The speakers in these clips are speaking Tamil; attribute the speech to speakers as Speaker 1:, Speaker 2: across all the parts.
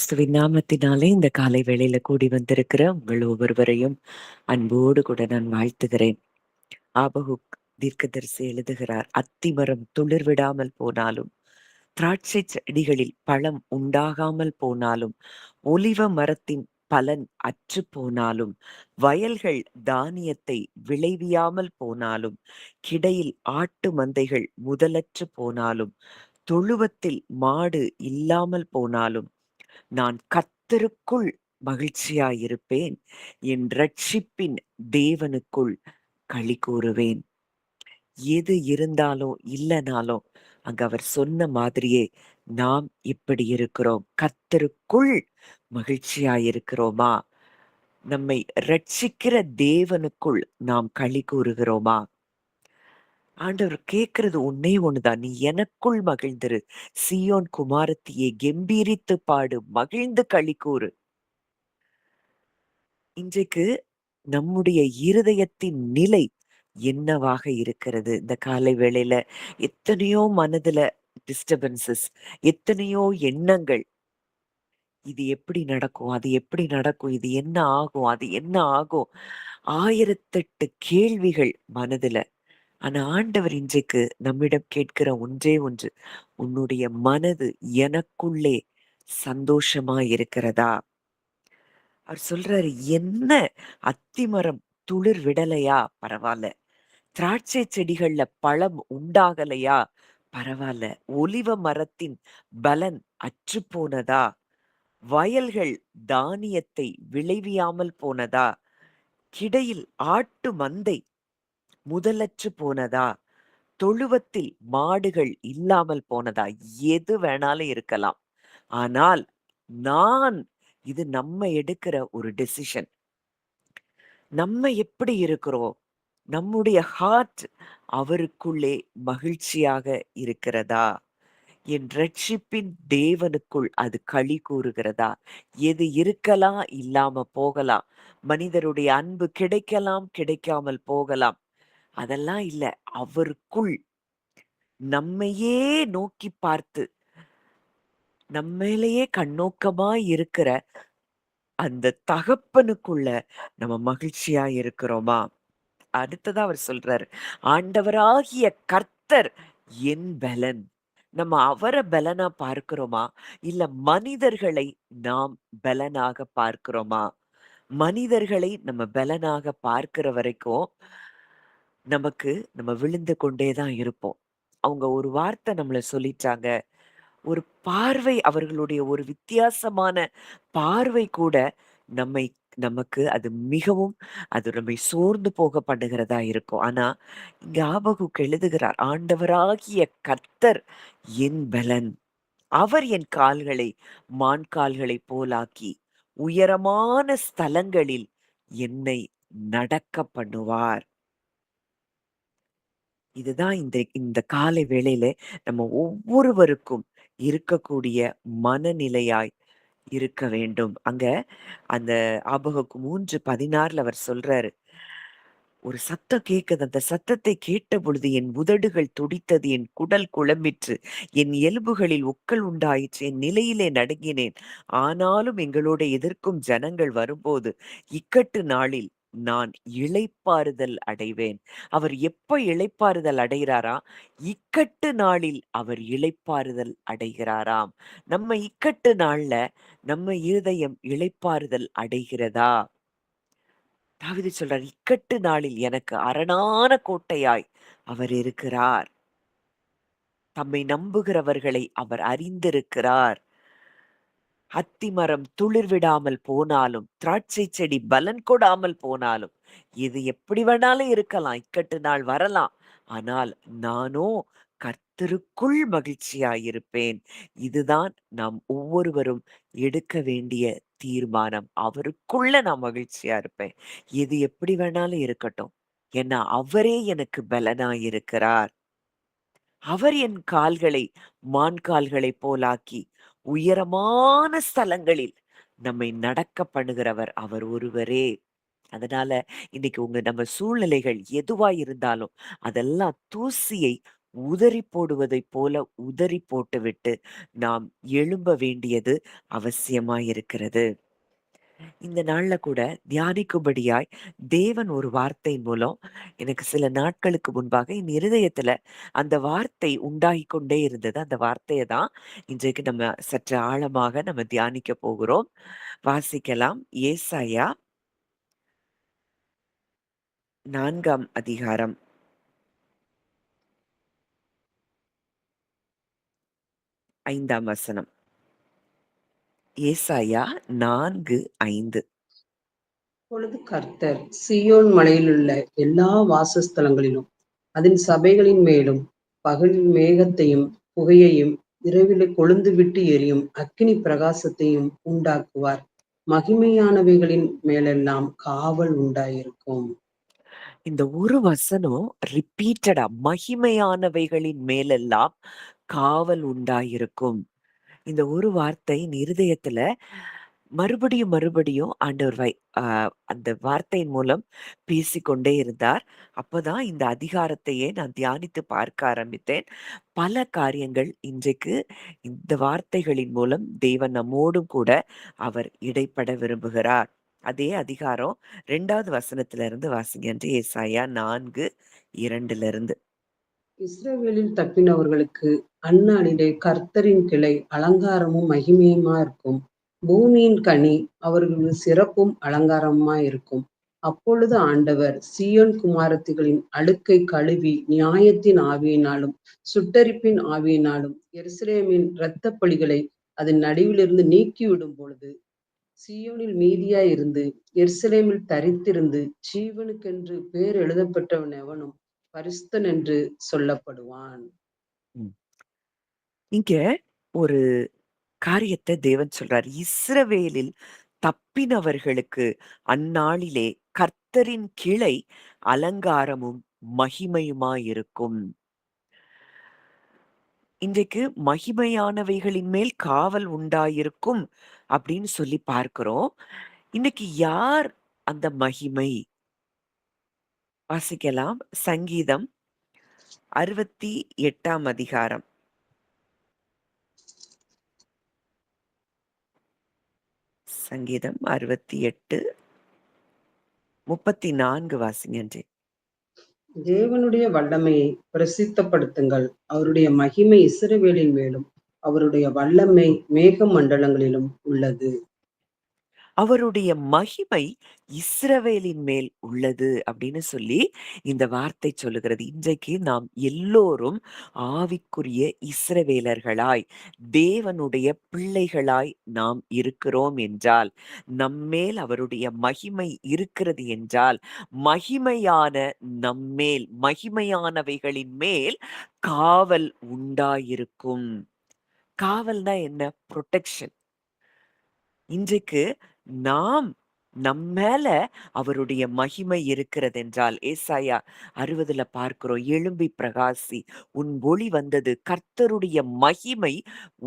Speaker 1: கிறிஸ்துவின் நாமத்தினாலே இந்த காலை வேளையில கூடி வந்திருக்கிற உங்கள் ஒவ்வொருவரையும் அன்போடு கூட நான் வாழ்த்துகிறேன். ஆபகுக் தீர்க்கதரிசி எழுதுகிறார், அத்திமரம் துளிர் விடாமல் போனாலும், திராட்சை செடிகளில் பழம் உண்டாகாமல் போனாலும், ஒலிவ மரத்தின் பலன் அற்று போனாலும், வயல்கள் தானியத்தை விளைவியாமல் போனாலும், கிடையில் ஆட்டு மந்தைகள் முதலற்று போனாலும், தொழுவத்தில் மாடு இல்லாமல் போனாலும், நான் கர்த்தருக்குள் மகிழ்ச்சியாயிருப்பேன். என் இரட்சிப்பின் தேவனுக்குள் களி கூறுவேன். எது இருந்தாலும் இல்லனாலும் அங்க அவர் சொன்ன மாதிரியே நாம் இப்படி இருக்கிறோம். கர்த்தருக்குள் மகிழ்ச்சியாயிருக்கிறோமா? நம்மை ரட்சிக்கிற தேவனுக்குள் நாம் களி கூறுகிறோமா? ஆண்டவர் கேட்கிறது ஒண்ணே ஒண்ணுதான். நீ எனக்குள் மகிழ்ந்திரு. சீயோன் குமாரத்தியே கெம்பீரித்து பாடு, மகிழ்ந்து களி கூறு. இன்றைக்கு நம்முடைய இருதயத்தின் நிலை என்னவாக இருக்கிறது? இந்த காலை வேளையில எத்தனையோ மனதுல டிஸ்டர்பன்சஸ், எத்தனையோ எண்ணங்கள். இது எப்படி நடக்கும்? அது எப்படி நடக்கும்? இது என்ன ஆகும்? அது என்ன ஆகும்? 1008 கேள்விகள் மனதுல. ஆனா ஆண்டவர் இன்றைக்கு நம்மிடம் கேட்கிற ஒன்றே ஒன்று, உன்னுடைய மனது எனக்குள்ளே சந்தோஷமா இருக்கிறதா? அவர் சொல்றாரு, என்ன அத்திமரம் துளிர் விடலையா? பரவால்ல. திராட்சை செடிகள்ல பழம் உண்டாகலையா? பரவால்ல. ஒலிவ மரத்தின் பலன் அற்றுப் போனதா? வயல்கள் தானியத்தை விளைவியாமல் போனதா? கிடையில் ஆட்டு மந்தை முதலற்று போனதா? தொழுவத்தில் மாடுகள் இல்லாமல் போனதா? எது வேணாலும் இருக்கலாம். ஆனால் நான் இது நம்ம எடுக்கிற ஒரு டெசிஷன். நம்ம எப்படி இருக்கிறோம்? நம்முடைய ஹார்ட் அவருக்குள்ளே மகிழ்ச்சியாக இருக்கிறதா? என் இரட்சிப்பின் தேவனுக்குள் அது களி கூறுகிறதா? எது இருக்கலாம், இல்லாம போகலாம். மனிதருடைய அன்பு கிடைக்கலாம், கிடைக்காமல் போகலாம். அதெல்லாம் இல்ல. அவருக்குள் நம்மையே நோக்கி பார்த்து, நம்மேலேயே கண்ணோக்கமாய் இருக்கிற அந்த தகப்பனுக்குள்ள நம்ம மகிழ்ச்சியா இருக்கிறோமா? அடுத்ததா அவர் சொல்றாரு, ஆண்டவராகிய கர்த்தர் என் பெலன். நம்ம அவர பெலனா பார்க்கிறோமா? இல்ல மனிதர்களை நாம் பெலனாக பார்க்கிறோமா? மனிதர்களை நம்ம பெலனாக பார்க்கிற வரைக்கும், நமக்கு நம்ம விழுந்து கொண்டே தான் இருப்போம். அவங்க ஒரு வார்த்தை நம்மள சொல்லிட்டாங்க. ஒரு பார்வை அவர்களுடைய ஒரு வித்தியாசமான பார்வை கூட நம்மை நமக்கு அது மிகவும் அது நம்மை சோர்ந்து போக பண்ணுகிறதா இருக்கும். ஆனா, இங்க ஆபகுக்கு எழுதுகிறார், ஆண்டவராகிய கர்த்தர் என் பெலன். அவர் என் கால்களை மான் கால்களைப் போலாக்கி, உயரமான ஸ்தலங்களில் என்னை நடக்க பண்ணுவார். இதுதான் இந்த இந்த காலை வேளையில நம்ம ஒவ்வொருவருக்கும் இருக்கக்கூடிய மனநிலையாய் இருக்க வேண்டும். அங்க அந்த ஆபகுக்கு 3:16 அவர் சொல்றாரு, ஒரு சத்தம் கேட்குது. அந்த சத்தத்தை கேட்டபொழுது என் உதடுகள் துடித்தது, என் குடல் குழம்பிற்று, என் எலும்புகளில் உக்கல் உண்டாயிற்று, என் நிலையிலே நடுங்கினேன். ஆனாலும் எங்களோட எதிர்க்கும் ஜனங்கள் வரும்போது இக்கட்டு நாளில் நான் இளைப்பாறுதல் அடைவேன். அவர் எப்ப இளைப்பாறுதல் அடைகிறாராம்? இக்கட்டு நாளில் அவர் இளைப்பாறுதல் அடைகிறாராம். நம்ம இக்கட்டு நாள்ல நம்ம இருதயம் இளைப்பாறுதல் அடைகிறதா? தாவீது சொல்றார், இக்கட்டு நாளில் எனக்கு அரணான கோட்டையாய் அவர் இருக்கிறார். தம்மை நம்புகிறவர்களை அவர் அறிந்திருக்கிறார். அத்திமரம் துளிர் விடாமல் போனாலும், திராட்சை செடி பலன் கொடாமல் போனாலும், இது எப்படி வேணாலும் இருக்கலாம். இக்கட்டு நாள் வரலாம். ஆனால் நானோ கர்த்தருக்குள் மகிழ்ச்சியாயிருப்பேன். இதுதான் நாம் ஒவ்வொருவரும் எடுக்க வேண்டிய தீர்மானம். அவருக்குள்ள நான் மகிழ்ச்சியா இருப்பேன். எது எப்படி வேணாலும் இருக்கட்டும். ஏன்னா அவரே எனக்கு பலனாயிருக்கிறார். அவர் என் கால்களை மான் கால்களைப் போலாக்கி, உயரமான ஸ்தலங்களில் நம்மை நடக்க பண்ணுகிறவர் அவர் ஒருவரே. அதனால இன்னைக்கு நம்ம சூழ்நிலைகள் எதுவா இருந்தாலும், அதெல்லாம் தூசியை உதறி போடுவதைப் போல உதறி போட்டுவிட்டு நாம் எழும்ப வேண்டியது அவசியமாயிருக்கிறது. இந்த நாள்ல கூட தியானிக்கும்படியாய் தேவன் ஒரு வார்த்தையின் மூலம் எனக்கு சில நாட்களுக்கு முன்பாக என் இருதயத்துல அந்த வார்த்தை உண்டாகிக் கொண்டே இருந்தது. அந்த வார்த்தைய தான் இன்றைக்கு நம்ம சற்று ஆழமாக நம்ம தியானிக்க போகிறோம். வாசிக்கலாம். ஏசாயா 4ஆம் அதிகாரம் 5ஆம் வசனம். ஏசாயா 4:5.
Speaker 2: அப்பொழுது கர்த்தர் சீயோன் மலையிலுள்ள எல்லா வாசஸ்தலங்களிலும் அதன் சபைகளின் மேலும் பகலில் மேகத்தையும் புகையையும் இரவிலே கொழுந்துவிட்டு எரியும் அக்கினி பிரகாசத்தையும் உண்டாக்குவார். மகிமையானவைகளின் மேலெல்லாம் காவல் உண்டாயிருக்கும்.
Speaker 1: இந்த ஒரு வசனம் ரிப்பீட்டடா மகிமையானவைகளின் மேலெல்லாம் காவல் உண்டாயிருக்கும். இந்த ஒரு வார்த்தை என் இருதயத்துல மறுபடியும் மறுபடியும் ஆண்டவர் அந்த வார்த்தையின் மூலம் பேசிக்கொண்டே இருந்தார். அப்பதான் இந்த அதிகாரத்தையே நான் தியானித்து பார்க்க ஆரம்பித்தேன். பல காரியங்கள் இன்றைக்கு இந்த வார்த்தைகளின் மூலம் தேவன் நம்மோடும் கூட அவர் இடைப்பட விரும்புகிறார். அதே அதிகாரம் 2வது வசனத்திலிருந்து வாசிங்க. ஏசாயா 4:2.
Speaker 2: இஸ்ரவேலில் தப்பினவர்களுக்கு அந்நாளிலே கர்த்தரின் கிளை அலங்காரமும் மகிமையுமா இருக்கும். பூமியின் கனி அவர்களுக்கு சிறப்பும் அலங்காரமுமா இருக்கும். அப்பொழுது ஆண்டவர் சீயோன் குமாரத்திகளின் அழுக்கை கழுவி நியாயத்தின் ஆவியினாலும் சுட்டரிப்பின் ஆவியினாலும் எருசலேமின் இரத்தப் பழிகளை அதன் நடுவிலிருந்து நீக்கிவிடும் பொழுது சீயோனில் மீதியாய் இருந்து எருசலேமில் தரித்திருந்து ஜீவனுக்கென்று பேர் எழுதப்பட்டவன் எவனும் பரிசுத்தன் என்று சொல்லப்படுவான்.
Speaker 1: ம். இங்க ஒரு காரியத்தை தேவன் சொல்றார். இஸ்ரவேலில் தப்பினவர்களுக்கு அந்நாளிலே கர்த்தரின் கிளை அலங்காரமும் மகிமையுமாயிருக்கும். இன்றைக்கு மகிமையானவைகளின் மேல் காவல் உண்டாயிருக்கும் அப்படின்னு சொல்லி பார்க்கிறோம். இன்னைக்கு யார் அந்த மகிமை? வாசிக்கலாம். சங்கீதம் 68ஆம் அதிகாரம். சங்கீதம் 68 34 வாசிங்க.
Speaker 2: தேவனுடைய வல்லமையை பிரசித்தப்படுத்துங்கள். அவருடைய மகிமை இஸ்ரவேலின் மேலும் அவருடைய வல்லமை மேக மண்டலங்களிலும் உள்ளது.
Speaker 1: அவருடைய மகிமை இஸ்ரவேலின் மேல் உள்ளது அப்படின்னு சொல்லி இந்த வார்த்தை சொல்லுகிறது. இன்றைக்கு நாம் எல்லோரும் ஆவிக்குரிய இஸ்ரவேலர்களாய் தேவனுடைய பிள்ளைகளாய் நாம் இருக்கிறோம் என்றால், நம்மேல் அவருடைய மகிமை இருக்கிறது என்றால், மகிமையான நம்மேல் மகிமையானவைகளின் மேல் காவல் உண்டாயிருக்கும். காவல்னா என்ன? புரொடெக்ஷன். இன்றைக்கு நாம் நம்மேல அவருடைய மகிமை இருக்கிறதென்றால், ஏசாயா 60ல பார்க்கிறோம். எழும்பி பிரகாசி, உன் ஒளி வந்தது, கர்த்தருடைய மகிமை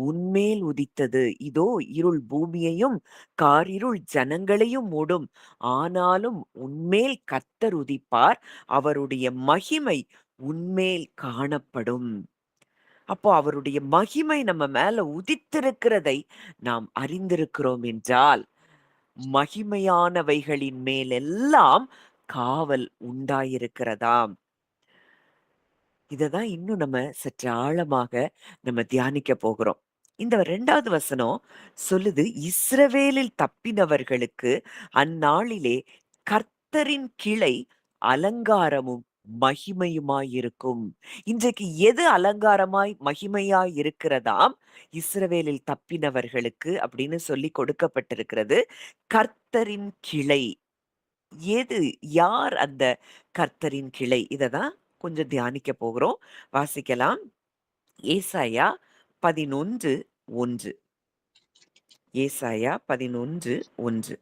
Speaker 1: உன்மேல் உதித்தது. இதோ இருள் பூமியையும் காரிருள் ஜனங்களையும் மூடும். ஆனாலும் உன்மேல் கர்த்தர் உதிப்பார், அவருடைய மகிமை உன்மேல் காணப்படும். அப்போ அவருடைய மகிமை நம்ம மேல உதித்திருக்கிறதை நாம் அறிந்திருக்கிறோம் என்றால், மகிமையானவைகளின் மேலெல்லாம் காவல் உண்டாயிருக்கிறதாம். இததான் இன்னும் நம்ம சற்று ஆழமாக நம்ம தியானிக்க போகிறோம். இந்த 2வது வசனம் சொல்லுது, இஸ்ரவேலில் தப்பினவர்களுக்கு அந்நாளிலே கர்த்தரின் கிளை அலங்காரமும் மகிமையுமாயிருக்கும். இன்றைக்கு எது அலங்காரமாய் மகிமையாய் இருக்கிறதாம்? இஸ்ரவேலில் தப்பினவர்களுக்கு அப்படின்னு சொல்லி கொடுக்கப்பட்டிருக்கிறது. கர்த்தரின் கிளை. எது? யார் அந்த கர்த்தரின் கிளை? இததான் கொஞ்சம் தியானிக்க போகிறோம். வாசிக்கலாம். ஏசாயா 11:1. ஏசாயா 11:1.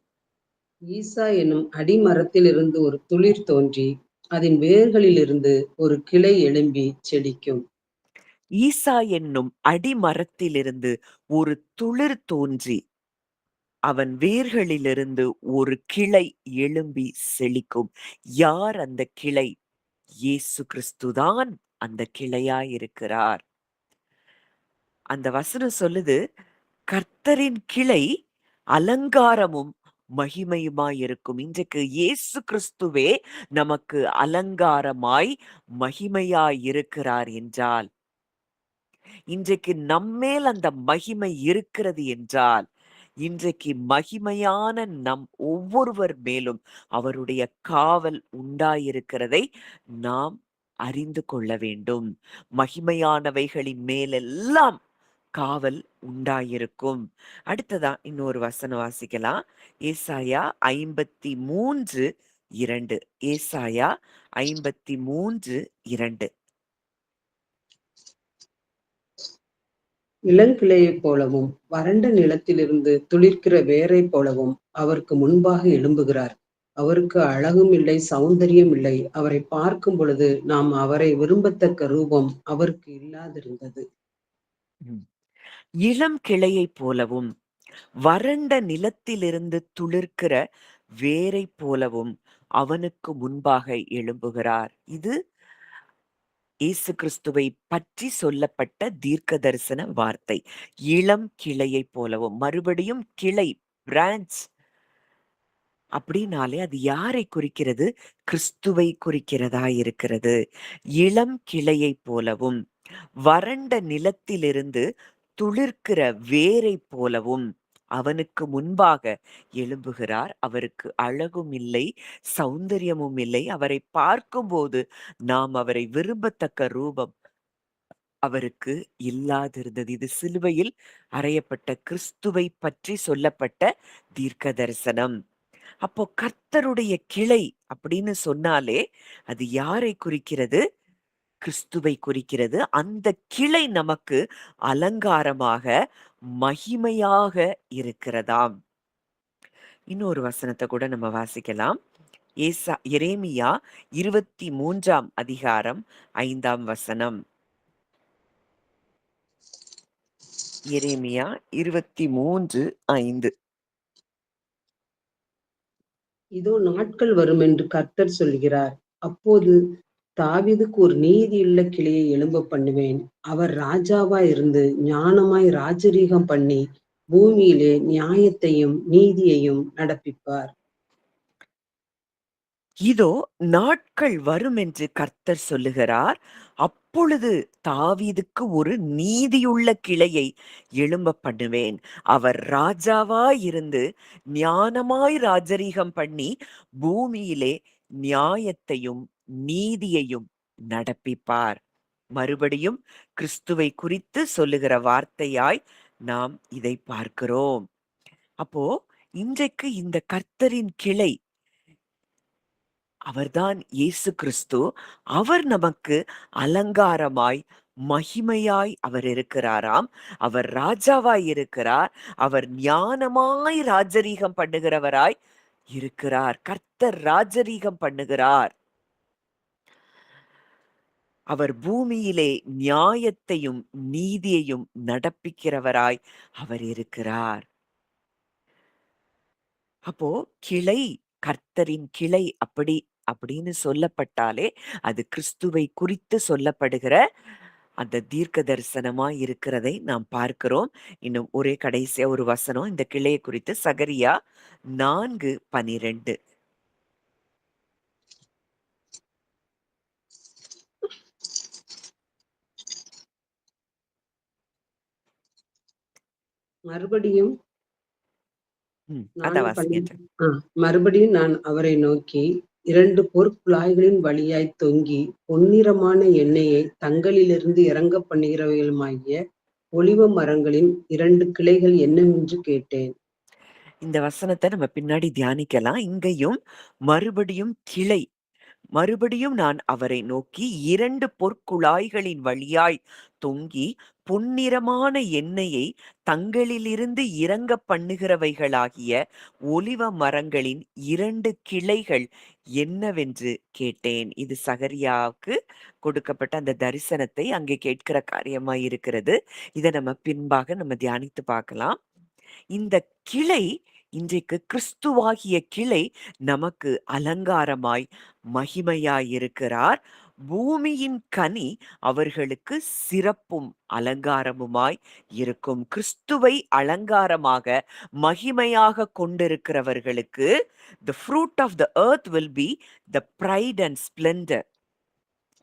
Speaker 2: ஈசா என்னும் அடிமரத்திலிருந்து ஒரு துளிர் தோன்றி அதன் வேர்களிலிருந்து ஒரு கிளை எழும்பி செடிக்கும்.
Speaker 1: ஈசா என்னும் அடிமரத்திலிருந்து ஒரு துளிர் தோன்றி அவன் வேர்களிலிருந்து ஒரு கிளை எழும்பி செழிக்கும். யார் அந்த கிளை? இயேசு கிறிஸ்துதான் அந்த கிளையாய் இருக்கிறார். அந்த வசனம் சொல்லுது, கர்த்தரின் கிளை அலங்காரமும் மகிமையுமாய் இருக்கும். இன்றைக்கு இயேசு கிறிஸ்துவே நமக்கு அலங்காரமாய், மகிமையாய் இருக்கிறார் என்றால், இன்றைக்கு நம்மேல் அந்த மகிமை இருக்கிறது என்றால், இன்றைக்கு மகிமையான நம் ஒவ்வொருவர் மேலும் அவருடைய காவல் உண்டாயிருக்கிறதை நாம் அறிந்து கொள்ள வேண்டும். மகிமையானவைகளின் மேலெல்லாம் காவல் உண்டாயிருக்கும். அடுத்ததா இன்னொரு வசனம் வாசிக்கலாம். ஏசாயா 53:2. ஏசாயா 53:2.
Speaker 2: இளங்கிளையைப் போலவும் வறண்ட நிலத்திலிருந்து துளிர்க்கிற வேரைப் போலவும் அவருக்கு முன்பாக எழும்புகிறார். அவருக்கு அழகும் இல்லை, சௌந்தரியம் இல்லை. அவரை பார்க்கும் பொழுது நாம் அவரை விரும்பத்தக்க ரூபம் அவருக்கு இல்லாதிருந்தது.
Speaker 1: ம். இளம் கிளையைப் போலவும், வறண்ட நிலத்திலிருந்து துளிர்க்கிற வேரைப் போலவும் அவனுக்கு முன்பாக எழும்புகிறார். இது இயேசு கிறிஸ்துவை பற்றி சொல்லப்பட்ட தீர்க்க தரிசன வார்த்தை. இளம் கிளையைப் போலவும், மறுபடியும் கிளை, பிரான்ச் அப்படின்னாலே அது யாரை குறிக்கிறது? கிறிஸ்துவை குறிக்கிறதா இருக்கிறது. இளம் கிளையைப் போலவும், வறண்ட நிலத்திலிருந்து துளிர்க்கிற வேரைப் போலவும் அவனுக்கு முன்பாக எழும்புகிறார். அவருக்கு அழகும் இல்லை, சௌந்தரியமும் இல்லை. அவரை பார்க்கும்போது நாம் அவரை விரும்பத்தக்க ரூபம் அவருக்கு இல்லாதிருந்தது. இது சிலுவையில் அறையப்பட்ட கிறிஸ்துவை பற்றி சொல்லப்பட்ட தீர்க்க தரிசனம். அப்போ கர்த்தருடைய கிளை அப்படின்னு சொன்னாலே அது யாரை குறிக்கிறது? கிறிஸ்துவை குறிக்கிறது. அந்த கிளை நமக்கு அலங்காரமாக, மகிமையாக இருக்கிறதாம். இன்னொரு வசனத்த கூட நம்ம வாசிக்கலாம். எரேமியா 23ஆம் அதிகாரம் 5ஆம் வசனம். எரேமியா 23:5.
Speaker 2: இதோ நாட்கள் வரும் என்று கர்த்தர் சொல்கிறார். அப்போது தாவீதுக்கு ஒரு நீதியுள்ள கிளையை எழும்ப பண்ணுவேன். அவர் ராஜாவாய் இருந்து ஞானமாய் ராஜரீகம் பண்ணி பூமியிலே நியாயத்தையும் நீதியையும் நடப்பிப்பார்.
Speaker 1: இதோ நாட்கள் வரும் என்று கர்த்தர் சொல்லுகிறார். அப்பொழுது தாவீதுக்கு ஒரு நீதியுள்ள கிளையை எழும்ப பண்ணுவேன். அவர் ராஜாவாய் இருந்து ஞானமாய் ராஜரீகம் பண்ணி பூமியிலே நியாயத்தையும் நீதியையும் நடப்பிப்பார். மறுபடியும் கிறிஸ்துவை குறித்து சொல்லுகிற வார்த்தையாய் நாம் இதை பார்க்கிறோம். அப்போ இன்றைக்கு இந்த கர்த்தரின் கிளை அவர்தான் இயேசு கிறிஸ்து. அவர் நமக்கு அலங்காரமாய், மகிமையாய் அவர் இருக்கிறாராம். அவர் ராஜாவாய் இருக்கிறார். அவர் ஞானமாய் ராஜரீகம் பண்ணுகிறவராய் இருக்கிறார். கர்த்தர் ராஜரீகம் பண்ணுகிறார். அவர் பூமியிலே நியாயத்தையும் நீதியையும் நடப்பிக்கிறவராய் அவர் இருக்கிறார். அப்போ கிளை, கர்த்தரின் கிளை அப்படின்னு சொல்லப்பட்டாலே அது கிறிஸ்துவை குறித்து சொல்லப்படுகிற அந்த தீர்க்க தரிசனமாய் இருக்கிறதை நாம் பார்க்கிறோம். இன்னும் ஒரே கடைசியா ஒரு வசனம் இந்த கிளையை குறித்து சகரியா 4:12.
Speaker 2: மறுபடியும்
Speaker 1: அத
Speaker 2: நான்கு
Speaker 1: வாசிங்க.
Speaker 2: பன்னெண்டு மறுபடியும் நான் அவரை நோக்கி, 2 பொற்குழாய்களின் வழியாய்த் தொங்கி பொன்னிறமான எண்ணெயை தங்களிலிருந்து இறங்கப் பண்ணுகிறவைகளுமாகிய ஒலிவ மரங்களின் 2 கிளைகள் என்னவென்று கேட்டேன்.
Speaker 1: இந்த வசனத்த நம்ம பின்னாடி தியானிக்கலாம். இங்கேயும் மறுபடியும் கிளை, மறுபடியும் நான் அவரை நோக்கி 2 பொற்குழாய்களின் வழியாய் தொங்கி பொன்னிறமான எண்ணெயை தங்களிலிருந்து இறங்கப் பண்ணுகிறவைகளாகிய ஒலிவ மரங்களின் 2 கிளைகள் என்னவென்று கேட்டேன். இது சகரியாவுக்கு கொடுக்கப்பட்ட அந்த தரிசனத்தை அங்கே கேட்கிற காரியமாய் இருக்கிறது. இத நம்ம பின்பாக நம்ம தியானித்து பார்க்கலாம். இந்த கிளை இன்றைக்கு கிறிஸ்துவாகிய கிளை நமக்கு அலங்காரமாய், மகிமையாய் இருக்கிறார். பூமியின் கனி அவர்களுக்கு சிறப்பும் அலங்காரமுமாய் இருக்கும். கிறிஸ்துவை அலங்காரமாக, மகிமையாக கொண்டிருக்கிறவர்களுக்கு the fruit of the earth will be the pride and splendor.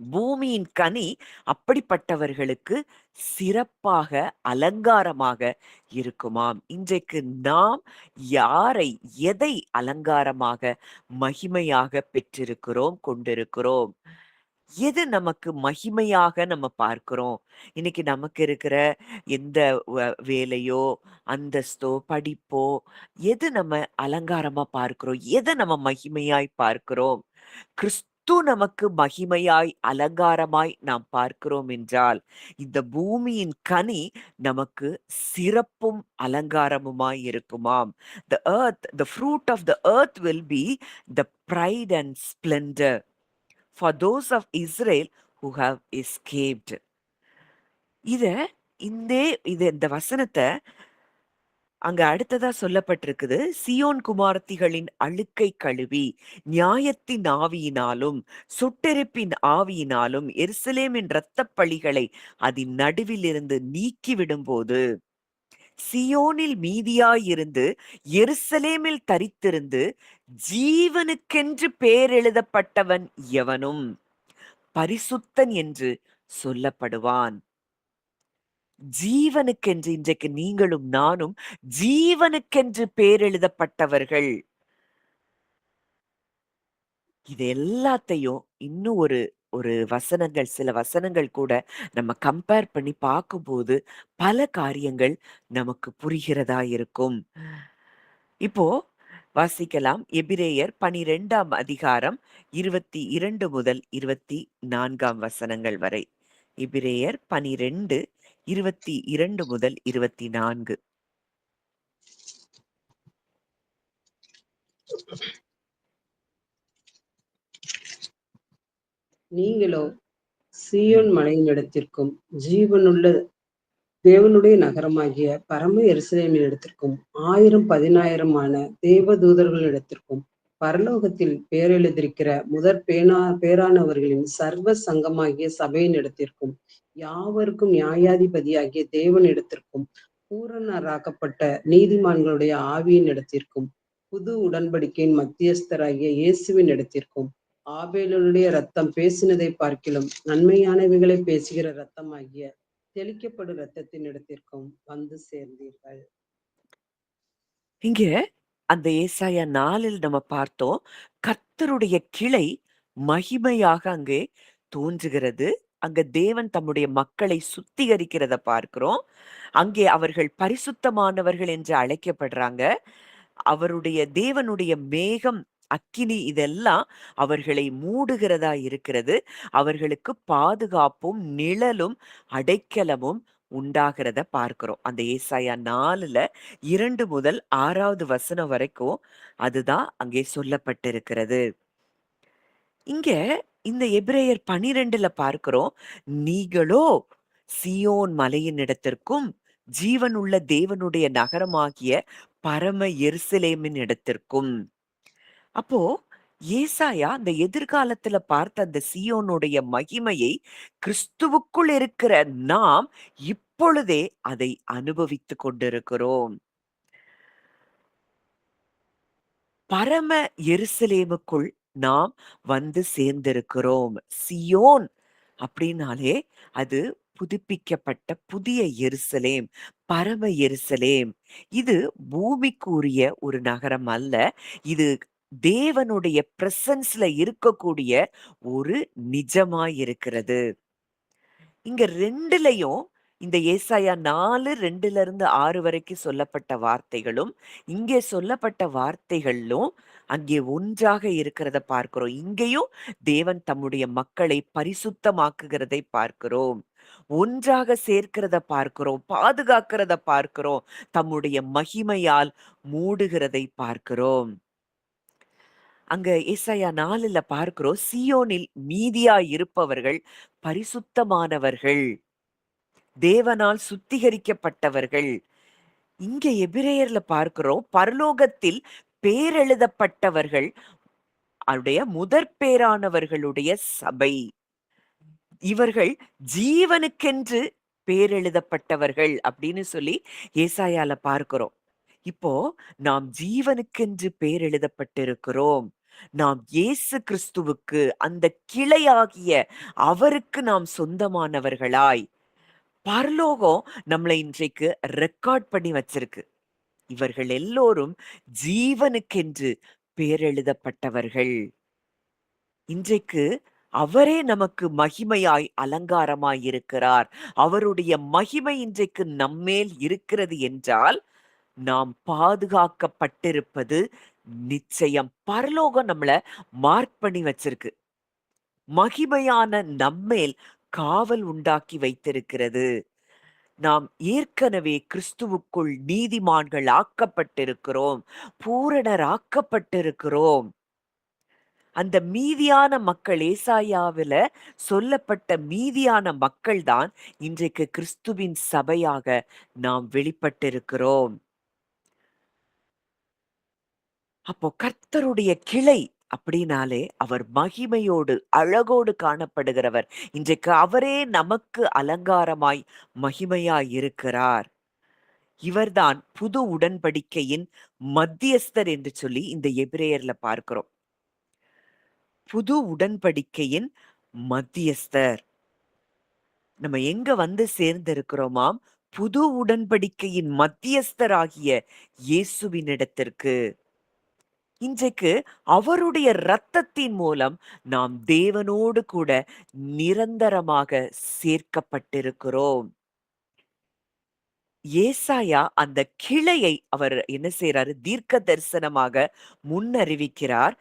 Speaker 1: பூமியின் கனி அப்படிப்பட்டவர்களுக்கு சிறப்பாக, அலங்காரமாக இருக்குமாம். இன்றைக்கு நாம் யாரை, எதை அலங்காரமாக, மகிமையாக பெற்றிருக்கிறோம், கொண்டிருக்கிறோம்? எது நமக்கு மகிமையாக நம்ம பார்க்கிறோம்? இன்னைக்கு நமக்கு இருக்கிற எந்த வேலையோ, அந்தஸ்தோ, படிப்போ, எது நம்ம அலங்காரமா பார்க்கிறோம்? எத நம்ம மகிமையாய் பார்க்கிறோம்? கிறிஸ்து நமக்கு மகிமையாய், அலங்காரமாய் நாம் பார்க்கிறோம் என்றால், இந்த பூமியின் கனி நமக்கு சிறப்பும், அலங்காரமுமாய் இருக்குமாம். The fruit of the earth will be the pride and splendor for those of Israel who have escaped. இத இந்தே இந்த வசனத்த அங்க அடுத்ததா சொல்லப்பட்டிருக்குது. சீயோன் குமாரத்திகளின் அழுக்கை கழுவி, நியாயத்தின் ஆவியினாலும், சுட்டெரிப்பின் ஆவியினாலும் எருசலேமின் இரத்தப் பழிகளை அதின் நடுவிலிருந்து நீக்கிவிடும்போது, சியோனில் மீதியாயிருந்து எருசலேமில் தரித்திருந்து ஜீவனுக்கென்று பேர் எழுதப்பட்டவன் எவனும் பரிசுத்தன் என்று சொல்லப்படுவான். ஜீவனுக்கென்று இன்றைக்கு நீங்களும் நானும் ஜீவனுக்கென்று பேர் எழுதப்பட்டவர்கள். இது எல்லாத்தையும் இன்னும் ஒரு ஒரு வசனங்கள், சில வசனங்கள் கூட நம்ம கம்பேர் பண்ணி பார்க்கும்போது பல காரியங்கள் நமக்கு புரிகிறதா இருக்கும். இப்போ வாசிக்கலாம். எபிரேயர் 12ஆம் அதிகாரம் 22 முதல் 24ஆம் வசனங்கள் வரை. எபிரேயர் 12, 22 முதல் 24.
Speaker 2: நீங்களோ சீயோன் மலையினிடத்திற்கும் ஜீவனுள்ள தேவனுடைய நகரமாகிய பரம எருசலேமினிடத்திற்கும் 1000 10,000மான தேவதூதர்களிடத்திற்கும் பரலோகத்தில் பேரெழுதியிருக்கிற பேரானவர்களின் சர்வ சங்கமாகிய சபையினிடத்திற்கும் யாவருக்கும் நியாயாதிபதியாகிய தேவனிடத்திற்கும் பூரணராக்கப்பட்ட நீதிமான்களுடைய ஆவியின் இடத்திற்கும் புது உடன்படிக்கையின் மத்தியஸ்தராகிய இயேசுவின் இடத்திற்கும் ஆபேலுடைய ரத்தம் பேசினதை பார்க்கிலும் நன்மையானவைகளை பேசுகிற ரத்தமாகிய தெளிக்கப்படும் இரத்தத்தின் இடத்திற்கும் வந்து சேர்ந்தீர்கள்.
Speaker 1: இங்க அந்த ஏசாயா 4ல் நம்ம பார்த்தோம். கர்த்தருடைய கிளை மகிமையாக அங்கே தோன்றுகிறது. அங்க தேவன் தம்முடைய மக்களை சுத்திகரிக்கிறத பார்க்கிறோம். அங்கே அவர்கள் பரிசுத்தமானவர்கள் என்று அழைக்கப்படுறாங்க. அவருடைய தேவனுடைய மேகம், அக்கினி இதெல்லாம் அவர்களை மூடுகிறதா இருக்கிறது. அவர்களுக்கு பாதுகாப்பும், நிழலும், அடைக்கலமும் உண்டாகிறத பார்க்கிறோம். அந்த ஏசாயா 4ல 2 முதல் 6வது வசனம் வரைக்கும் அதுதான் அங்கே சொல்லப்பட்டிருக்கிறது. இங்க இந்த எபிரேயர் 12ல பார்க்கிறோம். நீங்களோ சீயோன் மலையின் இடத்திற்கும் ஜீவனுள்ள தேவனுடைய நகரமாகிய பரம எருசலேமின் இடத்திற்கும். அப்போ ஏசாயா அந்த எதிர்காலத்துல பார்த்த அந்த சீயோனுடைய மகிமையை கிறிஸ்துவுக்குள் இருக்கிற நாம் இப்பொழுதே அதை அனுபவித்துக் கொண்டிருக்கிறோம். பரம எருசலேமுக்குள் நாம் வந்து சேர்ந்திருக்கிறோம். சியோன் அப்படின்னாலே அது புதுப்பிக்கப்பட்ட புதிய எருசலேம், பரம எருசலேம். இது பூமிக்குரிய ஒரு நகரம் அல்ல. இது தேவனுடைய பிரசன்ஸ்ல இருக்கக்கூடிய ஒரு நிஜமாய் இருக்கிறது. இங்க 2லயும் இந்த ஏசாயா 4, 2லிருந்து 6 வரைக்கும் சொல்லப்பட்ட வார்த்தைகளும், இங்கே சொல்லப்பட்ட வார்த்தைகளும் அங்கே ஒன்றாக இருக்கிறத பார்க்கிறோம். இங்கேயும் தேவன் தம்முடைய மக்களை பரிசுத்தமாக்குகிறதை பார்க்கிறோம். ஒன்றாக சேர்க்கிறத பார்க்கிறோம். பாதுகாக்கிறத பார்க்கிறோம். தம்முடைய மகிமையால் மூடுகிறதை பார்க்கிறோம். அங்க ஏசாயா 4ல பார்க்கிறோம். சீயோனில் மீதியாய் இருப்பவர்கள் பரிசுத்தமானவர்கள். தேவனால் சுத்திகரிக்கப்பட்டவர்கள். இங்க எபிரேயர்ல பார்க்கிறோம். பரலோகத்தில் பேரெழுதப்பட்டவர்கள், அவருடைய முதற் பேரானவர்களுடைய சபை. இவர்கள் ஜீவனுக்கென்று பேரெழுதப்பட்டவர்கள் அப்படின்னு சொல்லி ஏசாயால பார்க்கிறோம். இப்போ நாம் ஜீவனுக்கென்று பேர் எழுதப்பட்டிருக்கிறோம். நாம் இயேசு கிறிஸ்துவுக்கு அந்த கிளையாகிய அவருக்கு நாம் சொந்தமானவர்களாய் பரலோகம் நம்மளை இன்றைக்கு ரெக்கார்ட் பண்ணி வச்சிருக்கு. இவர்கள் எல்லோரும் ஜீவனுக்கென்று பேரெழுதப்பட்டவர்கள். இன்றைக்கு அவரே நமக்கு மகிமையாய் அலங்காரமாய் இருக்கிறார். அவருடைய மகிமை இன்றைக்கு நம்மேல் இருக்கிறது என்றால் நாம் பாதுகாக்கப்பட்டிருப்பது நிச்சயம். பரலோகம் நம்மள மார்க் பண்ணி வச்சிருக்கு. மகிமையான நம்மேல் காவல் உண்டாக்கி வைத்திருக்கிறது. நாம் ஏற்கனவே கிறிஸ்துவுக்குள் நீதிமான்கள் ஆக்கப்பட்டிருக்கிறோம். பூரணர் ஆக்கப்பட்டிருக்கிறோம். அந்த மீதியான மக்கள் ஏசாயாவில சொல்லப்பட்ட மீதியான மக்கள் தான் இன்றைக்கு கிறிஸ்துவின் சபையாக நாம் வெளிப்பட்டிருக்கிறோம். அப்போ கர்த்தருடைய கிளை அப்படின்னாலே அவர் மகிமையோடு அழகோடு காணப்படுகிறவர். இன்றைக்கு அவரே நமக்கு அலங்காரமாய் மகிமையாய் இருக்கிறார். இவர்தான் புது உடன்படிக்கையின் மத்தியஸ்தர் என்று சொல்லி இந்த எபிரேயர்ல பார்க்கிறோம். புது உடன்படிக்கையின் மத்தியஸ்தர். நம்ம எங்க வந்து சேர்ந்திருக்கிறோமாம்? புது உடன்படிக்கையின் மத்தியஸ்தராகிய இயேசுவினிடத்திற்கு. இன்றைக்கு அவருடைய இரத்தத்தின் மூலம் நாம் தேவனோடு கூட நிரந்தரமாக சேர்க்கப்பட்டிருக்கிறோம். ஏசாயா அந்த கிளையை அவர் என்ன செய்றாரு? தீர்க்க தரிசனமாக முன்னறிவிக்கிறார்.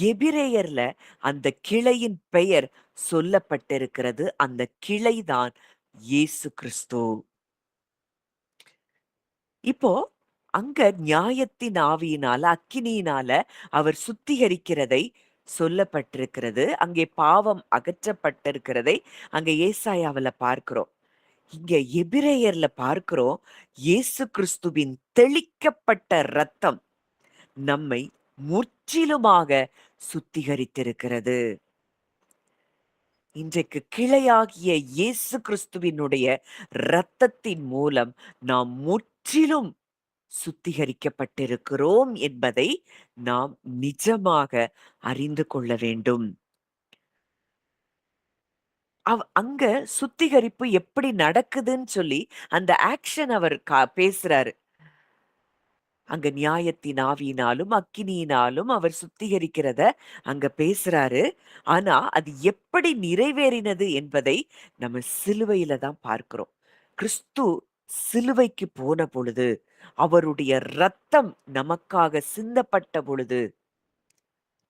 Speaker 1: எபிரேயர்ல அந்த கிளையின் பெயர் சொல்லப்பட்டிருக்கிறது. அந்த கிளைதான் இயேசு கிறிஸ்து. இப்போ அங்க நியாயத்தின் ஆவியினால, அக்கினியினால அவர் சுத்திகரிக்கிறதை சொல்லப்பட்டிருக்கிறது. அங்கே பாவம் அகற்றப்பட்டிருக்கிறதை அங்க ஏசாயாவுல பார்க்கிறோம். இங்க எபிரேயர்ல பார்க்கிறோம், இயேசு கிறிஸ்துவின் தெளிக்கப்பட்ட இரத்தம் நம்மை முற்றிலுமாக சுத்திகரித்திருக்கிறது. இன்றைக்கு கிளையாகிய இயேசு கிறிஸ்துவினுடைய இரத்தத்தின் மூலம் நாம் முற்றிலும் சுத்திகரிக்கப்பட்டிருக்கிறோம் என்பதை நாம் நிஜமாக அறிந்து கொள்ள வேண்டும். அங்க சுத்திகரிப்பு எப்படி நடக்குதுன்னு சொல்லி அந்த ஆக்ஷன் அவர் பேசுறாரு. அங்க நியாயத்தின் ஆவியினாலும், அக்கினியினாலும் அவர் சுத்திகரிக்கிறத அங்க பேசுறாரு. ஆனா, அது எப்படி நிறைவேறினது என்பதை நம்ம சிலுவையில தான் பார்க்கிறோம். கிறிஸ்து சிலுவைக்கு போன பொழுது, அவருடைய இரத்தம் நமக்காக சிந்தப்பட்ட பொழுது,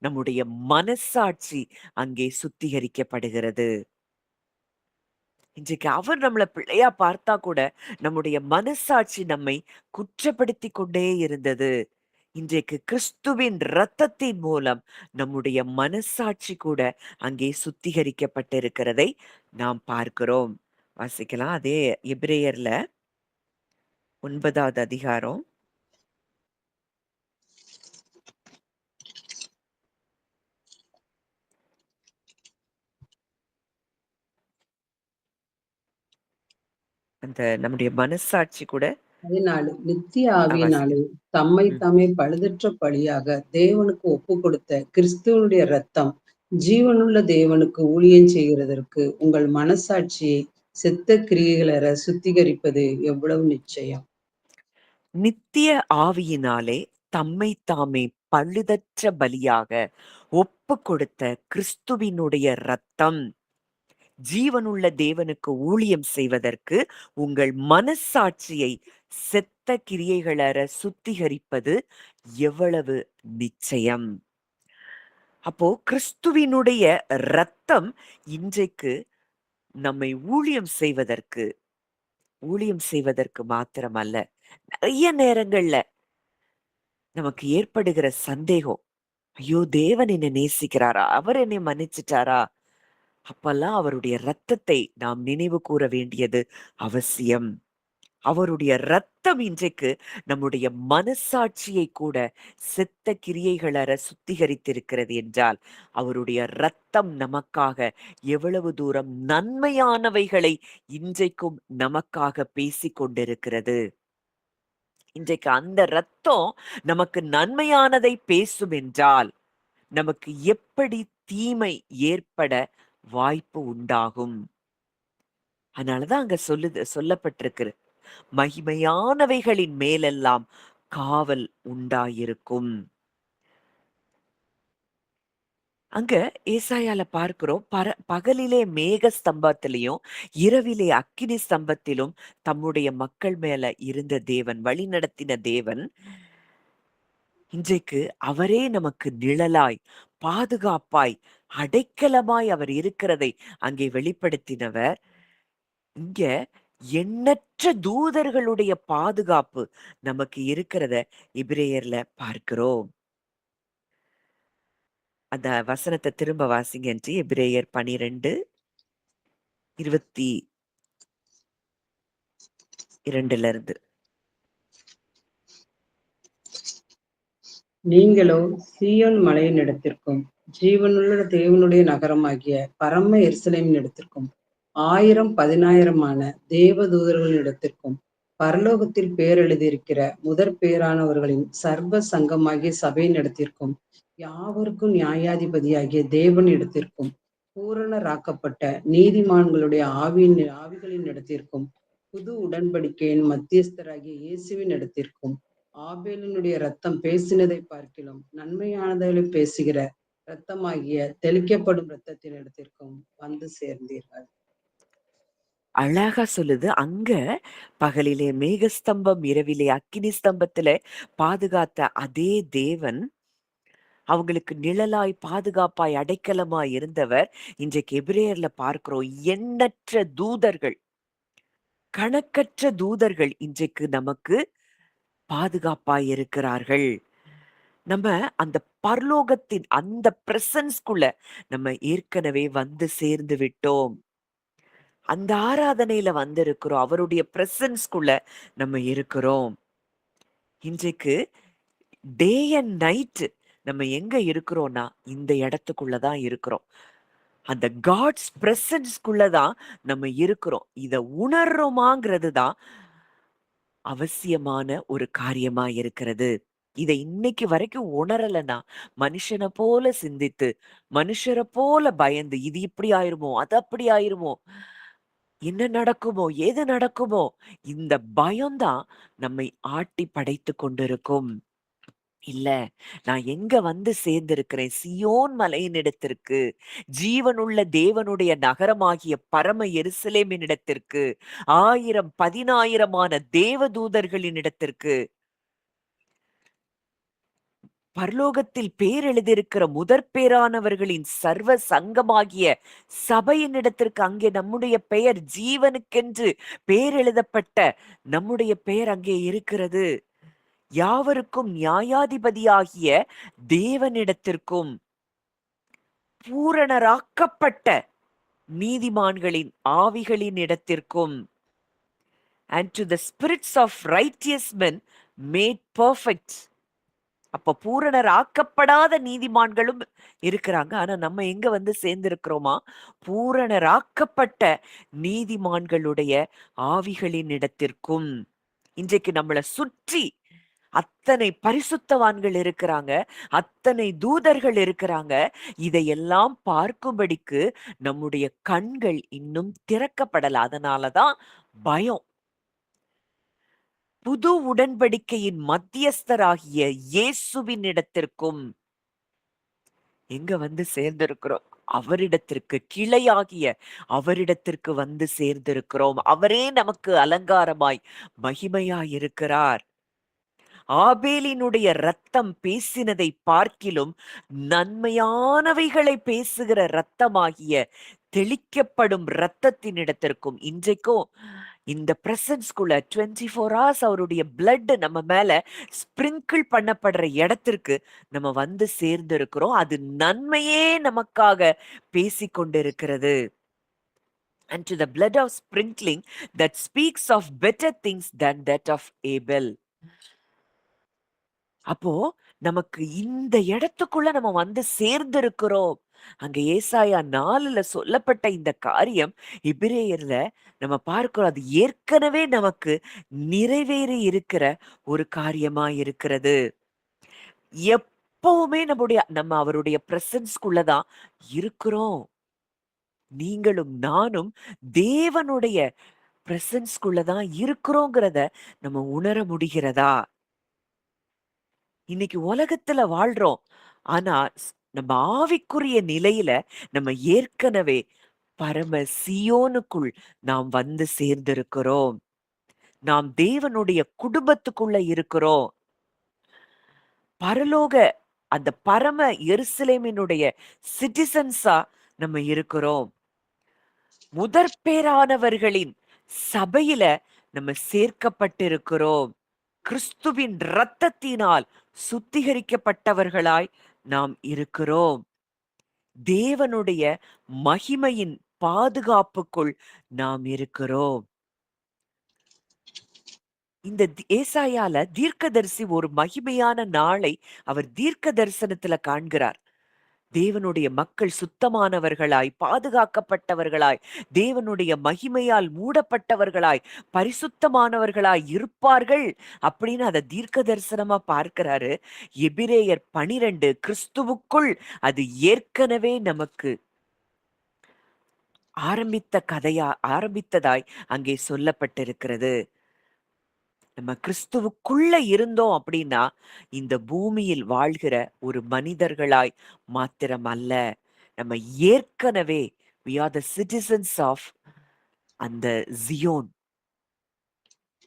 Speaker 1: நம்முடைய மனசாட்சி அங்கே சுத்திகரிக்கப்படுகிறது. இன்றைக்கு அவர் நம்மள பிள்ளையா பார்த்தா கூட, நம்முடைய மனசாட்சி நம்மை குற்றப்படுத்திக் கொண்டே இருந்தது. இன்றைக்கு கிறிஸ்துவின் இரத்தத்தின் மூலம் நம்முடைய மனசாட்சி கூட அங்கே சுத்திகரிக்கப்பட்டிருக்கிறதை நாம் பார்க்கிறோம். வாசிக்கலாம். அதே எபிரேயர்ல 9வது அதிகாரம். அந்த நம்முடைய மனசாட்சி கூட
Speaker 2: 14 நித்திய ஆவியினாலே
Speaker 1: வாசிக்கலாம்.
Speaker 2: தம்மை
Speaker 1: ம்.
Speaker 2: தாமே பழுதற்ற பலியாக தேவனுக்கு ஒப்பு கொடுத்த கிறிஸ்துவனுடைய இரத்தம் ஜீவனுள்ள தேவனுக்கு ஊழியம் செய்கிறதற்கு உங்கள் மனசாட்சியை செத்த கிரியைகளற சுத்திகரிப்பது எவ்வளவு நிச்சயம்.
Speaker 1: நித்திய ஆவியினாலே தம்மை தாமே பழுதற்ற பலியாக ஒப்பு கொடுத்த கிறிஸ்துவினுடைய இரத்தம் ஜீவனுள்ள தேவனுக்கு ஊழியம் செய்வதற்கு உங்கள் மனசாட்சியை செத்த கிரியைகளற சுத்திகரிப்பது எவ்வளவு நிச்சயம். அப்போ கிறிஸ்துவினுடைய இரத்தம் இன்றைக்கு நம்மை ஊழியம் செய்வதற்கு மாத்திரமல்ல, நிறைய நேரங்கள்ல நமக்கு ஏற்படுகிற சந்தேகம், ஐயோ தேவன் என்னை நேசிக்கிறாரா? அவர் என்னை மன்னிச்சிட்டாரா? அப்பல்லாம் அவருடைய இரத்தத்தை நாம் நினைவு கூற வேண்டியது அவசியம். அவருடைய ரத்தம் இன்றைக்கு நம்முடைய மனசாட்சியை கூட செத்த கிரியைகளற சுத்திகரித்திருக்கிறது என்றால், அவருடைய ரத்தம் நமக்காக எவ்வளவு தூரம் நன்மையானவைகளை இன்றைக்கும் நமக்காக பேசிக் கொண்டிருக்கிறது. இன்றைக்கு அந்த ரத்தம் நமக்கு நன்மையானதை பேசும் என்றால், நமக்கு எப்படி தீமை ஏற்பட வாய்ப்பு உண்டாகும்? அதனாலதான் அங்க சொல்லப்பட்டிருக்கு. மகிமையானவைகளின் மேலெல்லாம் காவல் உண்டாயிருக்கும். அங்க ஏசாயால பார்க்கிறோம். பகலிலே மேக ஸ்தம்பத்திலையும், இரவிலே அக்கினி ஸ்தம்பத்திலும் தம்முடைய மக்கள் மேல இருந்த தேவன், வழிநடத்தின தேவன், இன்றைக்கு அவரே நமக்கு நிழலாய், பாதுகாப்பாய், அடைக்கலமாய் அவர் இருக்கிறதை அங்கே வெளிப்படுத்தினவர். இங்க எண்ணற்ற தூதர்களுடைய பாதுகாப்பு நமக்கு இருக்கிறத எபிரேயர்ல பார்க்கிறோம். அந்த வசனத்த திரும்ப வாசிங்கன்ட்டு எபிரேயர் 12:22 இருந்து.
Speaker 2: நீங்களோ சீயோன் மலையினிடத்திற்கும் ஜீவனுள்ள தேவனுடைய நகரமாகிய பரம எருசலேமினிடத்திற்கும் 1000 10,000மான தேவதூதர்களிடத்திற்கும் பரலோகத்தில் பேரெழுதியிருக்கிற முதற் பேரானவர்களின் சர்வ சங்கமாகிய சபையினிடத்திற்கும் யாவருக்கும் நியாயாதிபதியாகிய தேவனிடத்திற்கும் பூரணராக்கப்பட்ட நீதிமான்களுடைய ஆவிகளின் இடத்திற்கும் புது உடன்படிக்கையின் மத்தியஸ்தராகிய இயேசுவின் இடத்திற்கும் ஆபேலினுடைய ரத்தம் பேசினதை பார்க்கிலும் நன்மையானதை பேசுகிற இரத்தமாகிய தெளிக்கப்படும் இரத்தத்தின் இடத்திற்கும் வந்து சேர்ந்தீர்கள்.
Speaker 1: அழகா சொல்லுது. அங்க பகலிலே மேகஸ்தம்பம், இரவிலே அக்கினி ஸ்தம்பத்துல பாதுகாத்த அதே தேவன், அவங்களுக்கு நிழலாய், பாதுகாப்பாய், அடைக்கலமாய் இருந்தவர், இன்றைக்கு எபிரேயர்ல பார்க்கிறோம். எண்ணற்ற தூதர்கள், கணக்கற்ற தூதர்கள் இன்றைக்கு நமக்கு பாதுகாப்பாய் இருக்கிறார்கள். நம்ம அந்த பரலோகத்தின் அந்த பிரசன்ஸ்குள்ள நம்ம ஏற்கனவே வந்து சேர்ந்து விட்டோம். அந்த ஆராதனையில வந்திருக்கிறோம். அவருடைய பிரசன்ஸ்குள்ள நம்ம இருக்கிறோம். இன்றைக்கு டே அண்ட் நைட் நம்ம எங்க இருக்கிறோம்னா, இந்த இடத்துக்குள்ள தான் இருக்கிறோம். அந்த காட்ஸ் பிரசன்ஸ்குள்ள தான் நம்ம இருக்கிறோம். இத உணர்றோமாங்கிறது தான் அவசியமான ஒரு காரியமா இருக்கிறது. இத இன்னைக்கு வரைக்கும் உணரலன்னா, மனுஷன போல சிந்தித்து, மனுஷர போல பயந்து, இது இப்படி ஆயிருமோ? அது அப்படி ஆயிருமோ? என்ன நடக்குமோ? ஏது நடக்குமோ? இந்த பயம் தான் நம்மை ஆட்டி படைத்துக் கொண்டிருக்கும். இல்ல, நான் எங்க வந்து சேர்ந்திருக்கிறேன்? சியோன் மலையினிடத்திற்கு, ஜீவனுள்ள தேவனுடைய நகரமாகிய பரம எருசலேமினிடத்திற்கு, 1000 10,000மான தேவதூதர்களினிடத்திற்கு, பரலோகத்தில் பேர் எழுதியிருக்கிற முதற் பேரானவர்களின் சர்வ சங்கமாகிய சபையினிடத்திற்கு, அங்கே நம்முடைய பெயர் ஜீவனுக்கென்று பேர் எழுதப்பட்ட நம்முடைய பெயர் அங்கே இருக்கிறது. யாவருக்கும் நியாயாதிபதியாகிய தேவனிடத்திற்கும் பூரணராக்கப்பட்ட நீதிமான்களின் ஆவிகளின் இடத்திற்கும் and to the spirits of righteous men made perfect. அப்ப பூரணர் ஆக்கப்படாத நீதிமான்களும் இருக்கிறாங்க. ஆனா நம்ம எங்க வந்து சேர்ந்திருக்கிறோமா? பூரணராக்கப்பட்ட நீதிமான்களுடைய ஆவிகளின் இடத்திற்கும். இன்றைக்கு நம்மள சுற்றி அத்தனை பரிசுத்தவான்கள் இருக்கிறாங்க. அத்தனை தூதர்கள் இருக்கிறாங்க. இதையெல்லாம் பார்க்கும்படிக்கு நம்முடைய கண்கள் இன்னும் திறக்கப்படல. அதனாலதான் பயம். புது உடன்படிக்கையின் மத்தியஸ்தராகிய இயேசுவின் இடத்திற்கும் எங்க வந்து சேர்ந்திருக்கிறோம்? அவரிடத்திற்கு, கிளையாகிய அவரிடத்திற்கு வந்து சேர்ந்திருக்கிறோம். அவரே நமக்கு அலங்காரமாய், மகிமையாய் இருக்கிறார். ஆபேலினுடைய ரத்தம் பேசினதை பார்க்கிலும் நன்மையானவைகளை பேசுகிற ரத்தமாகிய தெளிக்கப்படும் ரத்தத்தின் இடத்திற்கும், இன்றைக்கும் இந்த பிரசன்ஸ்குள்ள 24 hours அவருடைய பிளட் நம்ம மேல ஸ்பிரிங்கிள் பண்ணப்படுற இடத்திற்கு நம்ம வந்து சேர்ந்திருக்கிறோம். அது நன்மையே நமக்காக பேசிக்கொண்டிருக்கிறது. and to the blood of sprinkling that speaks of better things than that of Abel. அப்போ நமக்கு இந்த இடத்துக்குள்ள நம்ம வந்து சேர்ந்திருக்கிறோம். அங்க ஏசாயா 4ல சொல்லப்பட்ட இந்த காரியம் எபிரேயர்ல நம்ம பார்க்கிறோம். அது ஏற்கனவே நமக்கு நிறைவேறி இருக்கிற ஒரு காரியமா இருக்கிறது. எப்பவுமே நம்ம அவருடைய பிரசன்ஸ்க்குள்ள தான் இருக்கிறோம். நீங்களும் நானும் தேவனுடைய பிரசன்ஸ்க்குள்ள தான் இருக்கிறோங்கிறத நம்ம உணர முடிகிறதா? இன்னைக்கு உலகத்துல வாழ்றோம். ஆனா, நம்ம ஆவிக்குரிய நிலையில நம்ம ஏற்கனவே பரம சியோனுக்குள் நாம் வந்து சேர்ந்திருக்கிறோம். நாம் தேவனுடைய குடும்பத்துக்குள்ள இருக்கிறோம். பரலோக அந்த பரம எருசலேமினுடைய சிட்டிசன்ஸா நம்ம இருக்கிறோம். முதற்பேறானவர்களின் சபையில நம்ம சேர்க்கப்பட்டிருக்கிறோம். கிறிஸ்துவின் இரத்தத்தினால் சுத்திகரிக்கப்பட்டவர்களாய் நாம் இருக்கிறோம். தேவனுடைய மகிமையின் பாதுகாப்புக்குள் நாம் இருக்கிறோம். இந்த ஏசாயால தீர்க்கதரிசி ஒரு மகிமையான நாளை அவர் தீர்க்க தரிசனத்துல காண்கிறார். தேவனுடைய மக்கள் சுத்தமானவர்களாய், பாதுகாக்கப்பட்டவர்களாய், தேவனுடைய மகிமையால் மூடப்பட்டவர்களாய், பரிசுத்தமானவர்களாய் இருப்பார்கள் அப்படின்னு அத தீர்க்க தரிசனமா பார்க்கிறாரு. எபிரேயர் 12 கிறிஸ்துவுக்குள் அது ஏற்கனவே நமக்கு ஆரம்பித்ததாய் அங்கே சொல்லப்பட்டிருக்கிறது. நம்ம கிறிஸ்துவுக்குள்ள இருந்தோம் அப்படின்னா இந்த பூமியில் வாழ்கிற ஒரு மனிதர்களாய் மாத்திரம் அல்ல, நம்ம ஏற்கனவே we are the citizens of அந்த ஜியோன்,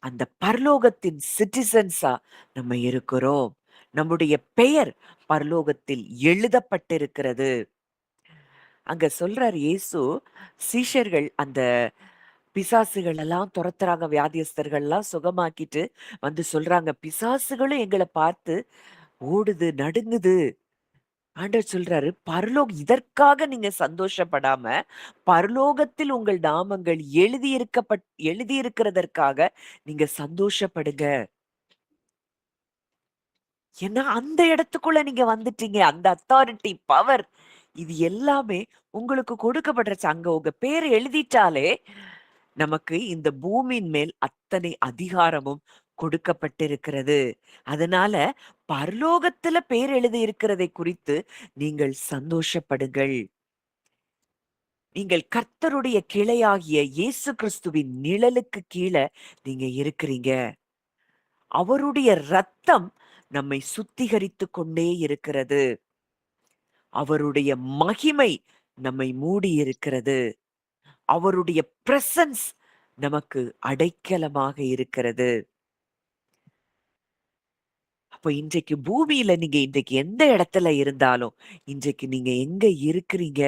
Speaker 1: அந்த பரலோகத்தின் சிட்டிசன்ஸா நம்ம இருக்கிறோம். நம்முடைய பெயர் பரலோகத்தில் எழுதப்பட்டிருக்கிறது. அங்க சொல்றார் இயேசு, சீஷர்கள் அந்த பிசாசுகள் எல்லாம் துரத்துறாங்க, வியாதியஸ்தர்கள் எல்லாம் சுகமாக்கிட்டு வந்து சொல்றாங்க, பிசாசுகளும் எங்களை பார்த்து ஓடுது, நடுங்குது. ஆண்டவர் சொல்றாரு, இதற்காக நீங்க சந்தோஷப்படாம, பரலோகத்தில் உங்கள் நாமங்கள் எழுதியிருக்கிறதற்காக நீங்க சந்தோஷப்படுங்க. ஏன்னா அந்த இடத்துக்குள்ள நீங்க வந்துட்டீங்க. அந்த அத்தாரிட்டி, பவர் இது எல்லாமே உங்களுக்கு கொடுக்கப்படுறச்சு. அங்க உங்க பேர் எழுதிட்டாலே நமக்கு இந்த பூமியின் மேல் அத்தனை அதிகாரமும் கொடுக்கப்பட்டிருக்கிறது. அதனால பரலோகத்துல பேர் எழுதி இருக்கிறதை குறித்து நீங்கள் சந்தோஷப்படுங்கள். நீங்கள் கர்த்தருடைய கிளையாகிய இயேசு கிறிஸ்துவின் நிழலுக்கு கீழே நீங்க இருக்கிறீங்க. அவருடைய ரத்தம் நம்மை சுத்திகரித்துக் கொண்டே இருக்கிறது. அவருடைய மகிமை நம்மை மூடி இருக்கிறது. அவருடைய பிரசன்ஸ் நமக்கு அடைக்கலமாக இருக்கிறது. அப்ப இன்றைக்கு பூமியில நீங்க இன்றைக்கு எந்த இடத்துல இருந்தாலும், இன்றைக்கு நீங்க எங்க இருக்கிறீங்க?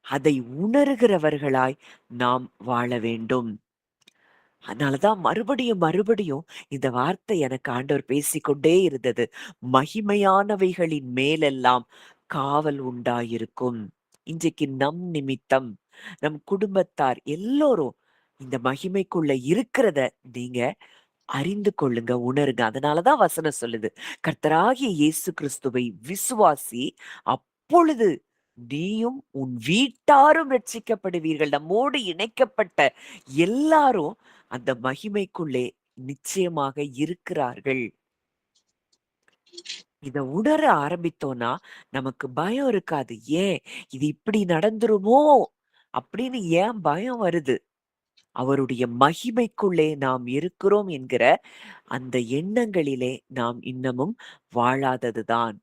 Speaker 1: அதை உணர்கிறவர்களாய் நாம் வாழ வேண்டும். அதனாலதான் மறுபடியும் மறுபடியும் இந்த வார்த்தை எனக்கு ஆண்டவர் பேசிக்கொண்டே இருந்தது. மகிமையானவைகளின் மேலெல்லாம் காவல் உண்டாயிருக்கும். இன்றைக்கு நம் நிமித்தம், நம் குடும்பத்தார் எல்லோரும் இந்த மகிமைக்குள்ள இருக்கிறத நீங்க அறிந்து கொள்ளுங்க, உணருங்க. அதனாலதான் வசனம் சொல்லுது, கர்த்தராகிய இயேசு கிறிஸ்துவை விசுவாசி, அப்பொழுது நீயும் உன் வீட்டாரும் ரட்சிக்கப்படுவீர்கள். நம்மோடு இணைக்கப்பட்ட எல்லாரும் அந்த மகிமைக்குள்ளே நிச்சயமாக இருக்கிறார்கள். இத உணர ஆரம்பித்தோம்னா நமக்கு பயம் இருக்காது. ஏன் இது இப்படி நடந்துருமோ அப்படின்னு ஏன் பயம் வருது? அவருடைய மகிமைக்குள்ளே நாம் இருக்கிறோம் என்கிற அந்த எண்ணங்களிலே நாம் இன்னமும் வாழாததுதான்.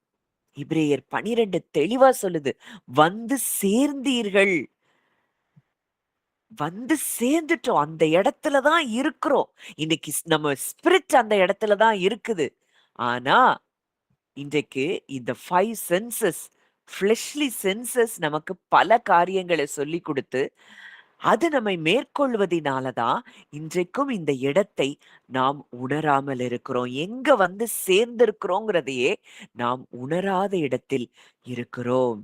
Speaker 1: எபிரேயர் 12 தெளிவா சொல்லுது, வந்து சேர்ந்தீர்கள். வந்து சேர்ந்துட்டோம். அந்த இடத்துல தான் இருக்கிறோம். இன்னைக்கு நம்ம ஸ்பிரிட் அந்த இடத்துல தான் இருக்குது. ஆனா இன்றைக்கு இந்த 5 சென்சஸ், ஃப்ளெஷ்லி சென்சஸ் நமக்கு பல காரியங்களை சொல்லிக் கொடுத்து அது நம்மை மேற்கொள்வதினால தான் இன்றைக்கும் இந்த இடத்தை நாம் உணராமல் இருக்கிறோம். எங்க வந்து சேர்ந்திருக்கிறோங்கிறதையே நாம் உணராத இடத்தில் இருக்கிறோம்.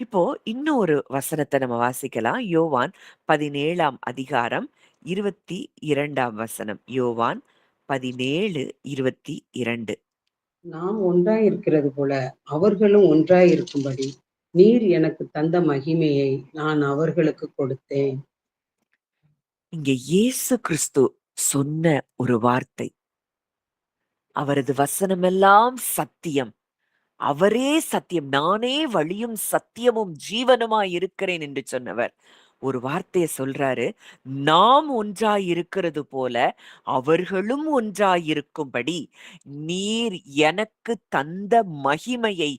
Speaker 1: இப்போ இன்னும் ஒரு வசனத்த நம்ம வாசிக்கலாம். யோவான் 17ஆம் அதிகாரம் 22ஆம் வசனம். யோவான் 17:22.
Speaker 2: நாம் ஒன்றாய் இருக்கிறது போல அவர்களும் ஒன்றாய் இருக்கும்படி நீர் எனக்கு தந்த மகிமையை நான் அவர்களுக்கு கொடுத்தேன்.
Speaker 1: இங்க இயேசு கிறிஸ்து சொன்ன ஒரு வார்த்தை. அவரது வசனமெல்லாம் சத்தியம். அவரே சத்தியம். நானே வழியும், சத்தியமும், ஜீவனுமாய் இருக்கிறேன் என்று சொன்னவர். ஒரு வார்த்தைய சொல்றாரு. நாம் ஒன்றாய் இருக்கிறது போல, அவர்களும் ஒன்றாய் இருக்கும்படி, நீர் எனக்கு தந்த மகிமையை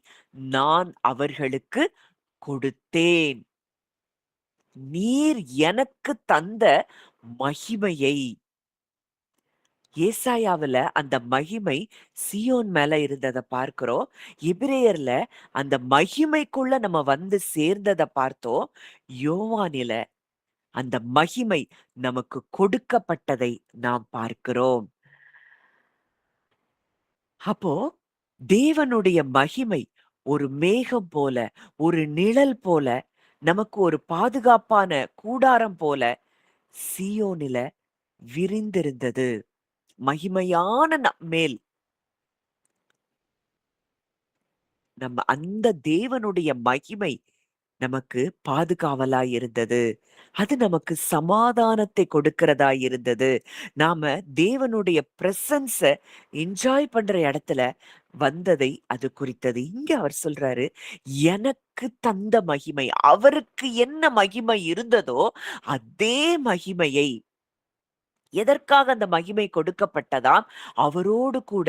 Speaker 1: நான் அவர்களுக்கு கொடுத்தேன். நீர் எனக்கு தந்த மகிமையை. ஏசாயாவுல அந்த மகிமை சீயோன் மேல இருந்தத பார்க்கிறோம். எபிரேயர்ல அந்த மகிமைக்குள்ள நம்ம வந்து சேர்ந்தத பார்த்தோம். யோவானில அந்த மகிமை நமக்கு கொடுக்கப்பட்டதை நாம் பார்க்கிறோம். அப்போ தேவனுடைய மகிமை ஒரு மேகம் போல, ஒரு நிழல் போல, நமக்கு ஒரு பாதுகாப்பான கூடாரம் போல சீயோனில விரிந்திருந்தது. மகிமையான மேல் நம்ம அந்த தேவனுடைய மகிமை நமக்கு பாதுகாவலாய் இருந்தது. அது நமக்கு சமாதானத்தை கொடுக்கிறதாய் இருந்தது. நாம தேவனுடைய பிரசன்ஸ என்ஜாய் பண்ற இடத்துல வந்ததை அது குறித்தது. இங்க அவர் சொல்றாரு, எனக்கு தந்த மகிமை. அவருக்கு என்ன மகிமை இருந்ததோ, அதே மகிமையை எதற்காக அந்த மகிமை கொடுக்கப்பட்டதாம்? அவரோடு கூட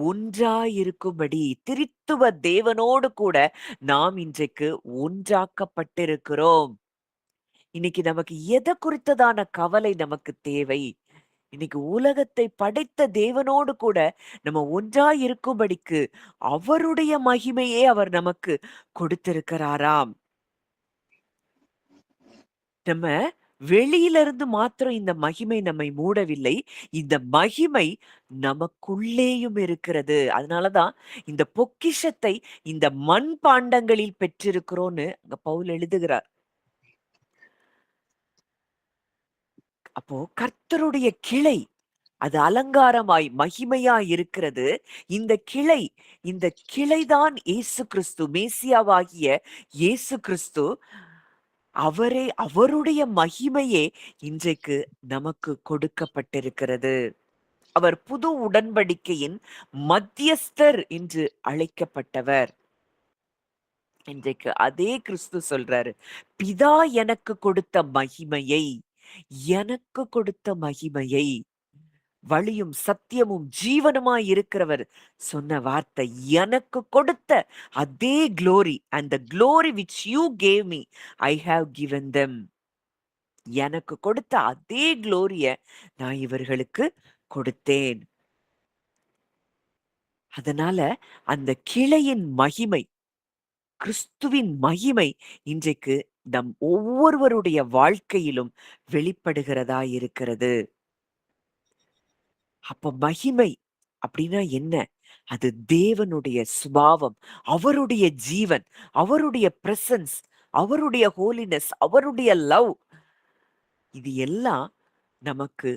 Speaker 1: ஒன்றாயிருக்கும்படி, திரித்துவ தேவனோடு கூட நாம் இன்றைக்கு ஒன்றாக்கப்பட்டிருக்கிறோம். இன்னைக்கு நமக்கு எத குறித்ததான கவலை நமக்கு தேவை? இன்னைக்கு உலகத்தை படைத்த தேவனோடு கூட நம்ம ஒன்றாய் இருக்கும்படிக்கு அவருடைய மகிமையே அவர் நமக்கு கொடுத்திருக்கிறாராம். நம்ம வெளியில இருந்து மாத்திரம் இந்த மகிமை நம்மை மூடவில்லை. இந்த மகிமை நமக்குள்ளேயும் இருக்கிறது. அதனாலதான் இந்த பொக்கிஷத்தை இந்த மண்பாண்டங்களில் பெற்றிருக்கிறோம்னு அங்க பவுல் எழுதுகிறார். அப்போ கர்த்தருடைய கிளை அது அலங்காரமாய் மகிமையாய் இருக்கிறது. இந்த கிளை இந்த கிளைதான் இயேசு கிறிஸ்து, மேசியாவாகிய இயேசு கிறிஸ்து. அவரே அவருடைய மகிமையே இன்றைக்கு நமக்கு கொடுக்கப்பட்டிருக்கிறது. அவர் புது உடன்படிக்கையின் மத்தியஸ்தர் என்று அழைக்கப்பட்டவர். இன்றைக்கு அதே கிறிஸ்து சொல்றாரு, பிதா எனக்கு கொடுத்த மகிமையை, எனக்கு கொடுத்த மகிமையை, வழியும் சத்தியமும் ஜீவனுமாய் இருக்கிறவர் சொன்ன வார்த்தை, எனக்கு கொடுத்த அதே glory and the glory which you gave me I have given them. எனக்கு கொடுத்த அதே குளோரிய நான் இவர்களுக்கு கொடுத்தேன். அதனால அந்த கிளையின் மகிமை, கிறிஸ்துவின் மகிமை இன்றைக்கு நம் ஒவ்வொருவருடைய வாழ்க்கையிலும் வெளிப்படுகிறதா இருக்கிறது. அப்ப மகிமை அப்படின்னா என்ன? அது தேவனுடைய சுபாவம், அவருடைய ஜீவன், அவருடைய பிரசன்ஸ், அவருடைய ஹோலினஸ், அவருடைய லவ். இது எல்லாம் நமக்கு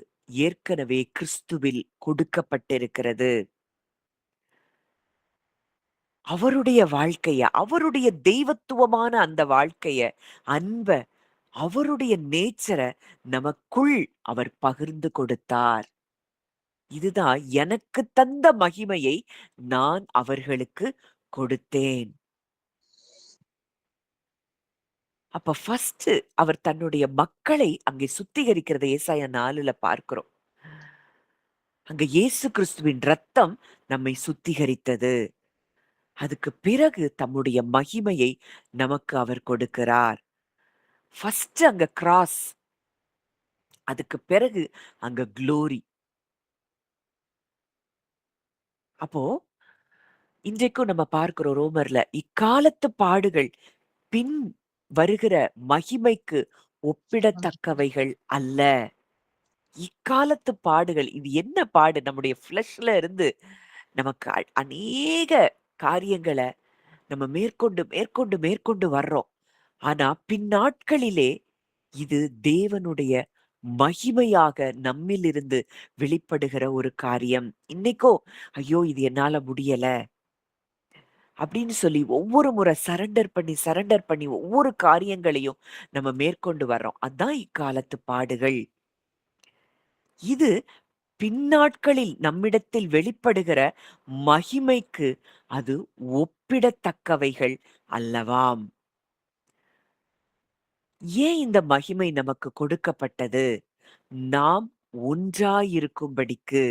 Speaker 1: ஏற்கனவே கிறிஸ்துவில் கொடுக்கப்பட்டிருக்கிறது. அவருடைய வாழ்க்கைய, அவருடைய தெய்வத்துவமான அந்த வாழ்க்கைய, அன்ப, அவருடைய நேச்சர நமக்குள் அவர் பகிர்ந்து கொடுத்தார். இதுதான் எனக்கு தந்த மகிமையை நான் அவர்களுக்கு கொடுத்தேன். அப்ப ஃபர்ஸ்ட் அவர் தன்னுடைய மக்களை அங்கே சுத்திகரிக்கிறதை ஏசாயா 4ல பார்க்கிறோம். அங்க இயேசு கிறிஸ்துவின் ரத்தம் நம்மை சுத்திகரித்தது. அதுக்கு பிறகு தம்முடைய மகிமையை நமக்கு அவர் கொடுக்கிறார். ஃபர்ஸ்ட் அங்க கிராஸ், அதுக்கு பிறகு அங்க குளோரி. அப்போ இன்றைக்கும் நம்ம பார்க்கிறோம் ரோமர்ல, இக்காலத்து பாடுகள் பின் வருகிற மகிமைக்கு ஒப்பிடத்தக்கவைகள் அல்ல. இக்காலத்து பாடுகள், இது என்ன பாடு? நம்முடைய ஃபிளஷ்ல இருந்து நமக்கு அநேக காரியங்கள நம்ம மேற்கொண்டு, மேற்கொண்டு, மேற்கொண்டு வர்றோம். ஆனா பின்னாட்களிலே இது தேவனுடைய மகிமையாக நம்மிலிருந்து வெளிப்படுகிற ஒரு காரியம். இன்னைக்கோ, ஐயோ! இது என்னால முடியல. அப்படின்னு சொல்லி ஒவ்வொரு முறை சரண்டர் பண்ணி, சரண்டர் பண்ணி ஒவ்வொரு காரியங்களையும் நம்ம மேற்கொண்டு வர்றோம். அதான் இக்காலத்து பாடுகள். இது பின்னாட்களில் நம்மிடத்தில் வெளிப்படுகிற மகிமைக்கு அது ஒப்பிடத்தக்கவைகள் அல்லவாம். ஏன் இந்த மகிமை நமக்கு கொடுக்கப்பட்டது? நாம் ஒன்றாயிருக்கும்படிக்கு.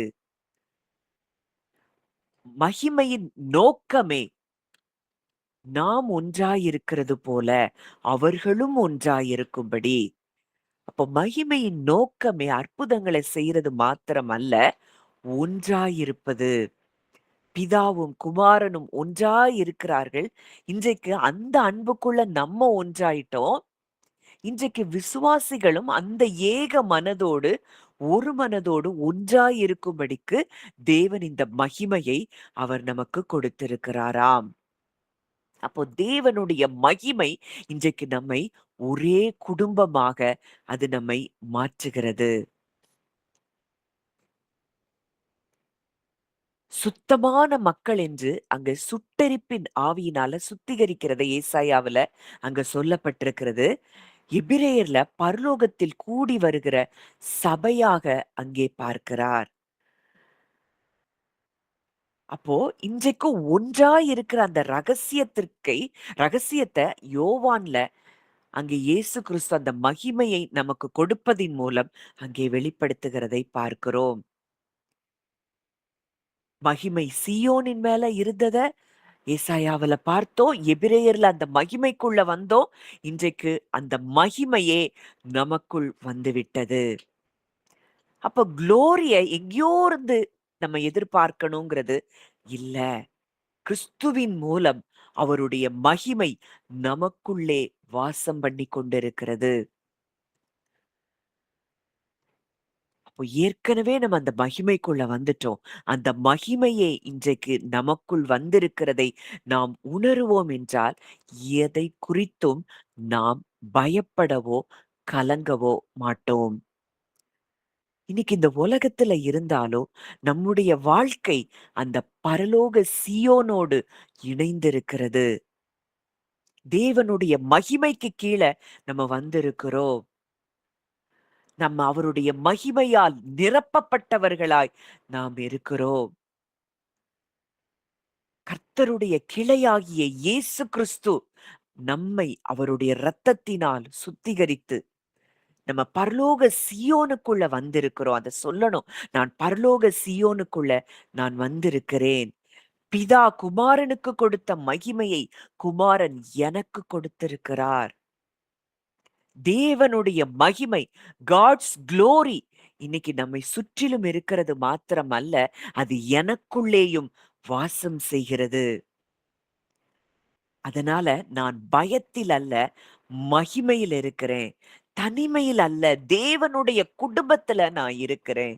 Speaker 1: மகிமையின் நோக்கமே நாம் ஒன்றாயிருக்கிறது போல அவர்களும் ஒன்றாயிருக்கும்படி. அப்போ மகிமையின் நோக்கமே அற்புதங்களை செய்யறது மாத்திரம் அல்ல, ஒன்றாயிருப்பது. பிதாவும் குமாரனும் ஒன்றாயிருக்கிறார்கள். இன்றைக்கு அந்த அன்புக்குள்ள நம்ம ஒன்றாயிட்டோம். இன்றைக்கு விசுவாசிகளும் அந்த ஏக மனதோடு, ஒரு மனதோடு ஒன்றாயிருக்கும்படிக்கு தேவன் இந்த மகிமையை அவர் நமக்கு கொடுத்திருக்கிறாராம். அப்போ தேவனுடைய மகிமை இன்றைக்கு நம்மை ஒரே குடும்பமாக அது நம்மை மாற்றுகிறது. சுத்தமான மக்கள் என்று அங்க சுட்டெரிப்பின் ஆவியினால சுத்திகரிக்கிறதை ஏசாயாவுல அங்க சொல்லப்பட்டிருக்கிறது. எபிரேயர்ல பரலோகத்தில் கூடி வருகிற சபையாக அங்கே பார்க்கிறார். அப்போ இன்றைக்கும் ஒன்றாய் இருக்கிற அந்த ரகசியத்த யோவான்ல அங்கே இயேசு கிறிஸ்து அந்த மகிமையை நமக்கு கொடுப்பதின் மூலம் அங்கே வெளிப்படுத்துகிறதை பார்க்கிறோம். மகிமை சீயோனின் மேல இருந்தத ஏசாயாவுல பார்த்தோம். எபிரேயர்ல அந்த மகிமைக்குள்ள வந்தோம். இன்றைக்கு அந்த மகிமையே நமக்குள் வந்துவிட்டது. அப்ப குளோரிய எங்கேயோ இருந்து நம்ம எதிர்பார்க்கணுங்கிறது இல்ல. கிறிஸ்துவின் மூலம் அவருடைய மகிமை நமக்குள்ளே வாசம் பண்ணி கொண்டிருக்கிறது. அப்போ ஏற்கனவே நம்ம அந்த மகிமைக்குள்ள வந்துட்டோம். அந்த மகிமையே இன்றைக்கு நமக்குள் வந்திருக்கிறதை நாம் உணருவோம் என்றால், எதை குறித்தும் நாம் பயப்படவோ, கலங்கவோ மாட்டோம். இன்னைக்கு இந்த உலகத்துல இருந்தாலும், நம்முடைய வாழ்க்கை அந்த பரலோக சீயோனோடு இணைந்திருக்கிறது. தேவனுடைய மகிமைக்கு கீழ நம்ம வந்திருக்கிறோம். நம்ம அவருடைய மகிமையால் நிரப்பப்பட்டவர்களாய் நாம் இருக்கிறோம். கர்த்தருடைய கிளையாகிய இயேசு கிறிஸ்து நம்மை அவருடைய இரத்தத்தினால் சுத்திகரித்து நம்ம பரலோக சீயோனுக்குள்ள வந்திருக்கிறோம். அத சொல்லணும். நான் பரலோக சீயோனுக்குள்ள நான் வந்திருக்கிறேன். பிதா குமாரனுக்கு கொடுத்த மகிமையை குமாரன் எனக்கு கொடுத்திருக்கிறார். தேவனுடைய மகிமை, காட்ஸ் குளோரி இன்னைக்கு நம்மை சுற்றிலும் இருக்கிறது மாத்திரம் அல்ல, அது எனக்குள்ளேயும் வாசம் செய்கிறது. அதனால நான் பயத்தில் அல்ல, மகிமையில் இருக்கிறேன். தனிமையில் அல்ல, தேவனுடைய குடும்பத்துல நான் இருக்கிறேன்.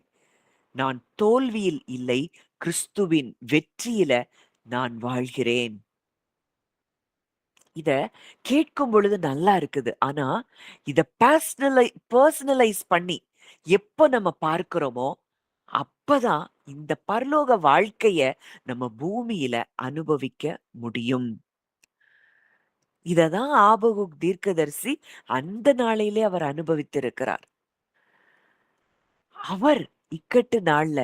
Speaker 1: நான் தோல்வியில் இல்லை, கிறிஸ்துவின் வெற்றியில நான் வாழ்கிறேன். இத கேட்கும் பொழுது நல்லா இருக்குது. ஆனா, இத பர்சனலைஸ் பண்ணி எப்ப நம்ம பார்க்கிறோமோ, அப்பதான் இந்த பரலோக வாழ்க்கைய நம்ம பூமியில அனுபவிக்க முடியும். இததான் ஆபகுக் தீர்க்கதரிசி அந்த நாளிலே அவர் அனுபவித்திருக்கிறார். அவர் இக்கட்டு நாள்ல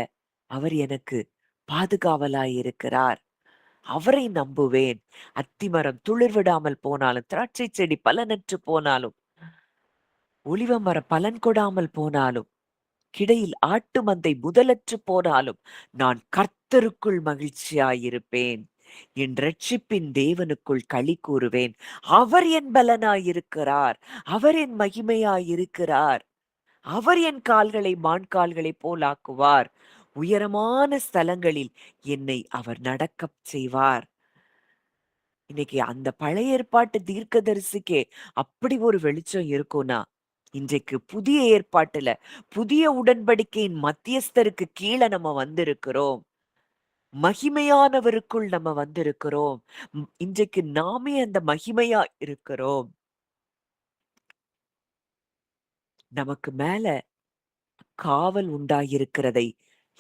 Speaker 1: அவர் எனக்கு பாதுகாவலாய் இருக்கிறார். அவரை நம்புவேன். அத்திமரம் துளிர் விடாமல் போனாலும், திராட்சை செடி பலனற்று போனாலும், ஒலிவ மரம் பலன் கொடாமல் போனாலும், கிடையில் ஆட்டு மந்தை முதலற்று போனாலும், நான் கர்த்தருக்குள் மகிழ்ச்சியாயிருப்பேன். என் இரட்சிப்பின் தேவனுக்குள் களி கூறுவேன். அவர் என் பலனாயிருக்கிறார். அவர் என் மகிமையாயிருக்கிறார். அவர் என் கால்களை மான்கால்களைப் போலாக்குவார். உயரமான ஸ்தலங்களில் என்னை அவர் நடக்கச் செய்வார். இன்னைக்கு அந்த பழைய ஏற்பாட்டு தீர்க்கதரிசிக்கே அப்படி ஒரு வெளிச்சம் இருக்கும்னா, இன்றைக்கு புதிய ஏற்பாட்டுல, புதிய உடன்படிக்கையின் மத்தியஸ்தருக்கு கீழ நம்ம வந்திருக்கிறோம். மகிமையானவருக்குள் நம்ம வந்திருக்கிறோம். இன்றைக்கு நாமே அந்த மகிமையா இருக்கிறோம். நமக்கு மேல காவல் உண்டாயிருக்கிறதை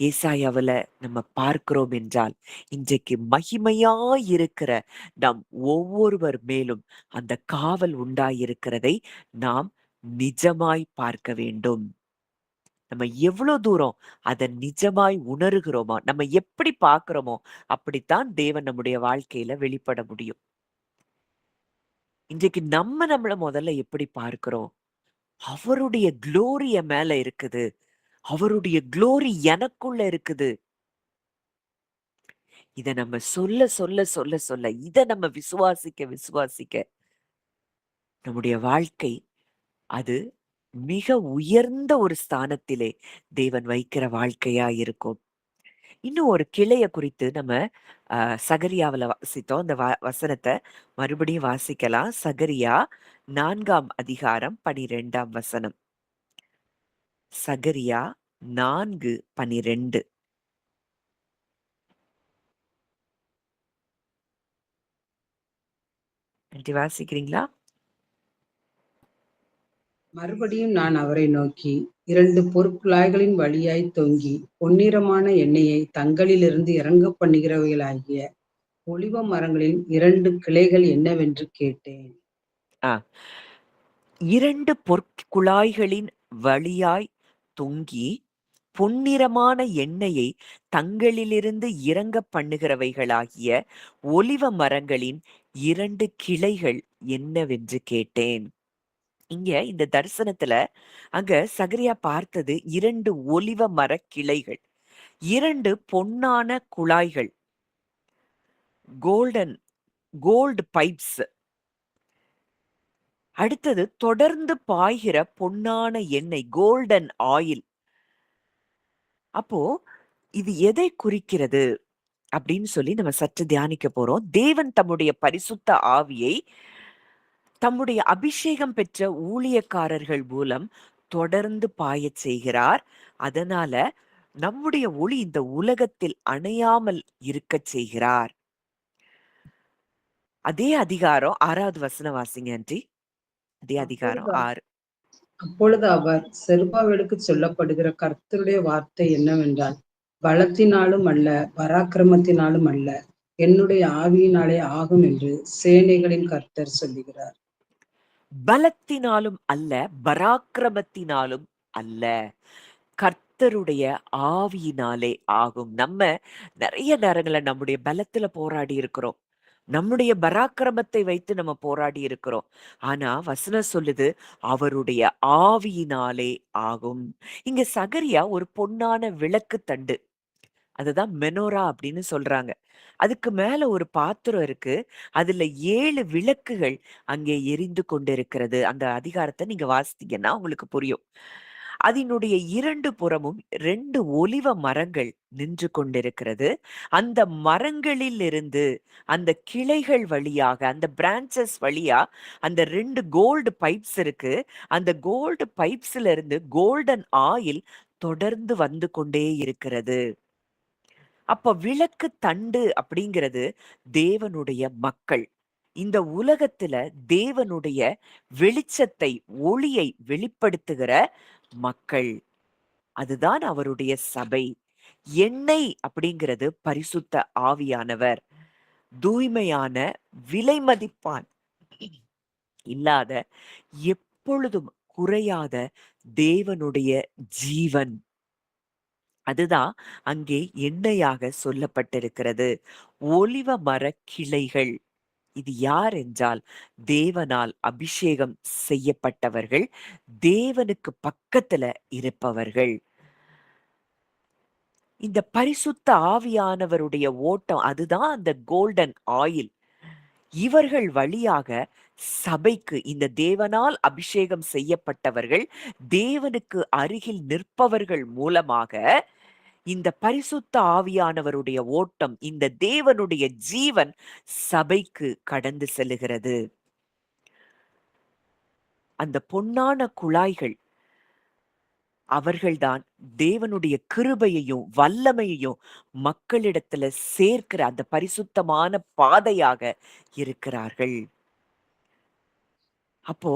Speaker 1: ஏசாயாவுல நம்ம பார்க்கிறோம் என்றால், இன்றைக்கு மகிமையாயிருக்கிற நம் ஒவ்வொருவர் மேலும் அந்த காவல் உண்டாயிருக்கிறதை நாம் நிஜமாய் பார்க்க வேண்டும். நம்ம எவ்வளோ தூரம் அத நிஜமாய் உணருகிறோமோ, நம்ம எப்படி பார்க்கிறோமோ, அப்படித்தான் தேவன் நம்முடைய வாழ்க்கையில வெளிப்பட முடியும். இன்றைக்கு நம்ம நம்மள முதல்ல எப்படி பார்க்கிறோம்? அவருடைய குளோரி என் மேல இருக்குது. அவருடைய குளோரி எனக்குள்ள இருக்குது. இத நம்ம சொல்ல இத நம்ம விசுவாசிக்க நம்முடைய வாழ்க்கை அது மிக உயர்ந்த ஒரு ஸ்தானத்திலே தேவன் வைக்கிற வாழ்க்கையா இருக்கும். இன்னும் ஒரு கிளைய குறித்து நம்ம அ சகரியாவுல வாசித்தோம். அந்த வசனத்த மறுபடியும் வாசிக்கலாம். சகரியா 4ஆம் அதிகாரம் 12ஆம் வசனம். சகரியா 4:12. ஆன்ட்டி வாசிக்கிறீங்களா?
Speaker 2: மறுபடியும் நான் அவரை நோக்கி, 2 பொற்குழாய்களின் வழியாய்த் தொங்கி, பொன்னிறமான எண்ணெயைத் தங்களிலிருந்து இறங்கப் பண்ணுகிறவைகளாகிய ஒலிவ மரங்களின் 2 கிளைகள் என்னவென்று கேட்டேன்.
Speaker 1: ஆ. 2 பொற்குழாய்களின் வழியாய் தொங்கி, பொன்னிறமான எண்ணெயை தங்களிலிருந்து இறங்கப் பண்ணுகிறவைகளாகிய ஒலிவ மரங்களின் 2 கிளைகள் என்னவென்று கேட்டேன். இங்க இந்த தரிசனத்துல அங்க சகரியா பார்த்தது 2 ஒலிவ மரக் கிளைகள். 2 பொன்னான குழாய்கள். Golden gold pipes. அடுத்தது தொடர்ந்து பாய்கிற பொன்னான எண்ணெய், கோல்டன் ஆயில். அப்போ இது எதை குறிக்கிறது? அப்படின்னு சொல்லி நம்ம சற்று தியானிக்க போறோம். தேவன் தம்முடைய பரிசுத்த ஆவியை தம்முடைய அபிஷேகம் பெற்ற ஊழியக்காரர்கள் மூலம் தொடர்ந்து பாயச் செய்கிறார். அதனால நம்முடைய ஒளி இந்த உலகத்தில் அணையாமல் இருக்கச் செய்கிறார். அதே அதிகாரம் 6வது வசனம் வாசிங்க ஆன்ட்டி. அதே அதிகாரம்
Speaker 2: அப்பொழுது
Speaker 1: 6.
Speaker 2: அப்பொழுது அவர், செருபாபேலுக்குச் சொல்லப்படுகிற கர்த்தருடைய வார்த்தை என்னவென்றால், பலத்தினாலும் அல்ல, பராக்கிரமத்தினாலும் அல்ல, என்னுடைய ஆவியினாலே ஆகும் என்று சேனைகளின் கர்த்தர் சொல்லுகிறார்.
Speaker 1: பலத்தினாலும் அல்ல, பராக்கிரமத்தினாலும் அல்ல. கர்த்தருடைய ஆவியினாலே ஆகும். நம்ம நெறைய நேரங்கள்ல நம்முடைய பலத்துல போராடி இருக்கிறோம். நம்முடைய பராக்கிரமத்தை வைத்து நம்ம போராடி இருக்கிறோம். ஆனா வசனம் சொல்லுது, அவருடைய ஆவியினாலே ஆகும். இங்க சகரியா ஒரு பொன்னான விளக்கு தண்டு. அதுதான் மெனோரா அப்படின்னு சொல்றாங்க. அதுக்கு மேல ஒரு பாத்திரம் இருக்கு. அதுல 7 விளக்குகள் அங்கே எரிந்து கொண்டிருக்கிறது. அந்த அதிகாரத்த நீங்க வாசித்தீங்கன்னா உங்களுக்கு புரியும். அதனுடைய 2 புறமும் 2 ஒலிவ மரங்கள் நின்று கொண்டிருக்கிறது. அந்த மரங்களிலிருந்து அந்த கிளைகள் வழியாக, அந்த பிரான்ச்சஸ் வழியா அந்த 2 கோல்டு பைப்ஸ் இருக்கு. அந்த கோல்டு பைப்ஸ்ல இருந்து கோல்டன் ஆயில் தொடர்ந்து வந்து கொண்டே இருக்கிறது. அப்ப விளக்கு தண்டு அப்படிங்கிறது தேவனுடைய மக்கள். இந்த உலகத்துல தேவனுடைய வெளிச்சத்தை, ஒளியை வெளிப்படுத்துகிற மக்கள். அதுதான் அவருடைய சபை. எண்ணெய் அப்படிங்கிறது பரிசுத்த ஆவியானவர். தூய்மையான, விலைமதிப்பான் இல்லாத, எப்பொழுதும் குறையாத தேவனுடைய ஜீவன். அதுதான் அங்கே எண்ணெயாக சொல்லப்பட்டிருக்கிறது. ஒலிவ மரக் கிளைகள். இது யார் என்றால், தேவனால் அபிஷேகம் செய்யப்பட்டவர்கள், தேவனுக்கு பக்கத்துல இருப்பவர்கள். இந்த பரிசுத்த ஆவியானவருடைய ஓட்டம் அதுதான் அந்த கோல்டன் ஆயில். இவர்கள் வழியாக சபைக்கு இந்த தேவனால் அபிஷேகம் செய்யப்பட்டவர்கள், தேவனுக்கு அருகில் நிற்பவர்கள் மூலமாக இந்த பரிசுத்த ஆவியானவருடைய ஓட்டம், இந்த தேவனுடைய ஜீவன் சபைக்கு கடந்து செல்லுகிறது. அந்த பொன்னான குழாய்கள், அவர்கள்தான் தேவனுடைய கிருபையையும் வல்லமையையும் மக்களிடத்துல சேர்க்கிற அந்த பரிசுத்தமான பாதையாக இருக்கிறார்கள். அப்போ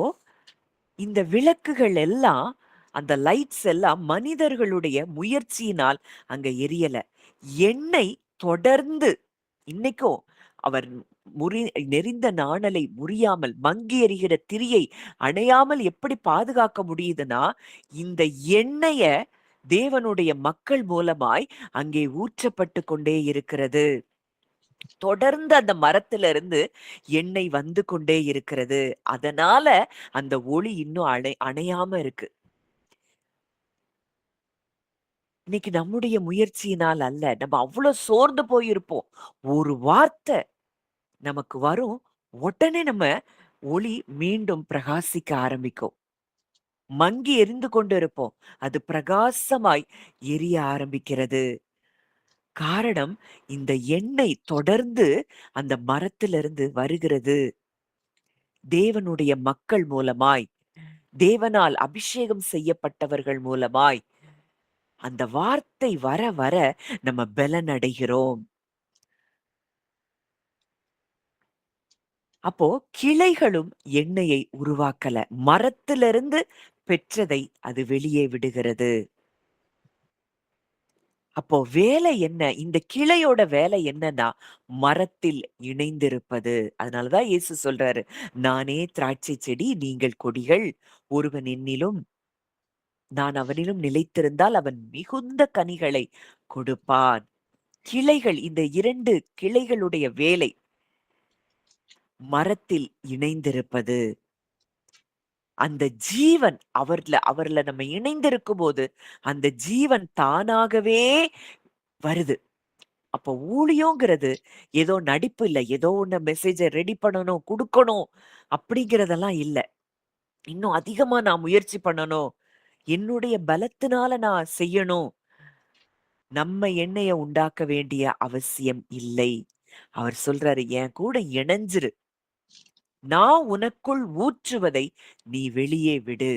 Speaker 1: இந்த விளக்குகள் எல்லாம், அந்த லைட்ஸ் எல்லாம் மனிதர்களுடைய முயற்சியினால் அங்க எரியல. எண்ணெய் தொடர்ந்து இன்னைக்கும் அவர் முறி நெரிந்த நாணலை முறியாமல் மங்கி எரிகிற திரியை அணையாமல் எப்படி பாதுகாக்க முடியுதுன்னா, இந்த எண்ணெய தேவனுடைய மக்கள் மூலமாய் அங்கே ஊற்றப்பட்டு கொண்டே இருக்கிறது. தொடர்ந்து அந்த மரத்திலிருந்து எண்ணெய் வந்து கொண்டே இருக்கிறது. அதனால அந்த ஒளி இன்னும் அணையாம இருக்கு. இன்னைக்கு நம்முடைய முயற்சியினால் அல்ல. நம்ம அவ்ளோ சோர்ந்து போயிருப்போம். ஒரு வார்த்தை நமக்கு வரும். உடனே நம்ம ஒளி மீண்டும் பிரகாசிக்க ஆரம்பிக்கும். மங்கி எரிந்து கொண்டிருப்போம். அது பிரகாசமாய் எரிய ஆரம்பிக்கிறது. காரணம், இந்த எண்ணெய் தொடர்ந்து அந்த மரத்திலிருந்து வருகிறது. தேவனுடைய மக்கள் மூலமாய், தேவனால் அபிஷேகம் செய்யப்பட்டவர்கள் மூலமாய், அந்த வார்த்தை வர வர நம்ம பலன் அடைகிறோம். அப்போ கிளைகளும் எண்ணெயை உருவாக்கல. மரத்திலிருந்து பெற்றதை அது வெளியே விடுகிறது. அப்போ வேலை என்ன? இந்த கிளையோட வேலை என்னன்னா, மரத்தில் இணைந்திருப்பது. அதனாலதான் இயேசு சொல்றாரு, "நானே திராட்சை செடி, நீங்கள் கொடிகள். ஒருவன் என்னிலும், நான் அவனிலும் நிலைத்திருந்தால் அவன் மிகுந்த கனிகளை கொடுப்பான்." கிளைகள், இந்த 2 கிளைகளுடைய வேலை மரத்தில் இணைந்திருப்பது. அந்த ஜீவன் அவர்ல நம்ம இணைந்திருக்கும்போது, அந்த ஜீவன் தானாகவே வருது. அப்போ ஊழியங்கிறது ஏதோ நடிப்பு இல்ல. ஏதோ ஒண்ணு மெசேஜ ரெடி பண்ணணும், குடுக்கணும் அப்படிங்கிறதெல்லாம் இல்ல. இன்னும் அதிகமா நான் முயற்சி பண்ணணும். என்னுடைய பலத்தினால நான் செய்யணும். நம்ம எண்ணெய உண்டாக்க வேண்டிய அவசியம் இல்லை. அவர் சொல்றாரு, "என் கூட இணைஞ்சிரு. நான் உனக்குள் ஊற்றுவதை நீ வெளியே விடு."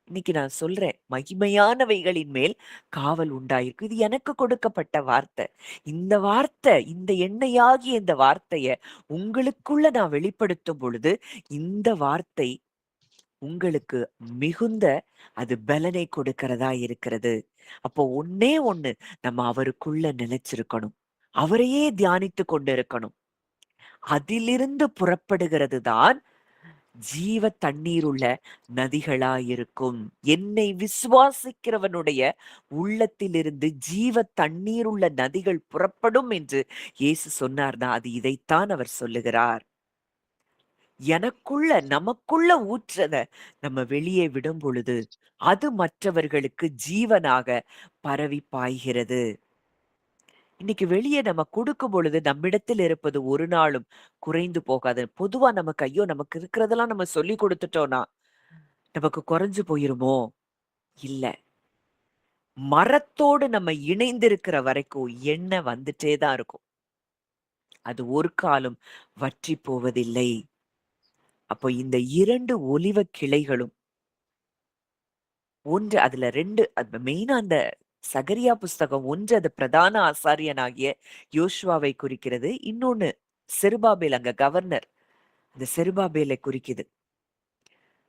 Speaker 1: இன்னைக்கு நான் சொல்றேன், மகிமையானவைகளின் மேல் காவல் உண்டாயிருக்கு. இது எனக்கு கொடுக்கப்பட்ட வார்த்தை. இந்த வார்த்தை, இந்த எண்ணெயாகிய இந்த வார்த்தைய உங்களுக்குள்ள நான் வெளிப்படுத்தும் பொழுது, இந்த வார்த்தை உங்களுக்கு மிகுந்த அது பலனை கொடுக்கிறதா இருக்கிறது. அப்போ ஒண்ணே ஒண்ணு, நம்ம அவருக்குள்ள நிலைச்சிருக்கணும். அவரையே தியானித்துக் கொண்டிருக்கணும். அதிலிருந்து புறப்படுகிறது தான் ஜீவ தண்ணீருள்ள நதிகளாயிருக்கும். என்னை விசுவாசிக்கிறவனுடைய உள்ளத்திலிருந்து ஜீவ தண்ணீருள்ள நதிகள் புறப்படும் என்று இயேசு சொன்னார்னா, அது இதைத்தான் அவர் சொல்லுகிறார். எனக்குள்ள, நமக்குள்ள ஊற்றத நம்ம வெளியே விடும் பொழுது, அது மற்றவர்களுக்கு ஜீவனாக பரவி பாய்கிறது. இன்னைக்கு வெளியே நம்ம குடுக்கும் பொழுது நம்மிடத்தில் இருப்பது ஒரு நாளும் குறைந்து போகாது. பொதுவா நமக்கு ஐயோ! நமக்கு இருக்கிறதெல்லாம் நம்ம சொல்லிக் குடுத்துட்டோம்னா, நமக்கு குறைஞ்சு போயிருமோ? இல்ல. மரத்தோடு நம்ம இணைந்திருக்கிற வரைக்கும் எண்ணெய் வந்துட்டே தான் இருக்கும். அது ஒரு காலும் வற்றி போவதில்லை. அப்போ இந்த 2 ஒலிவ கிளைகளும், ஒன்று அதுல 2 அது மெயினா அந்த சகரியா புஸ்தகம், ஒன்று அது பிரதான ஆசாரியனாகிய யோசுவாவை குறிக்கிறது. இன்னொன்னு செருபாபேல், அங்க கவர்னர். அந்த செருபாபேலை குறிக்குது.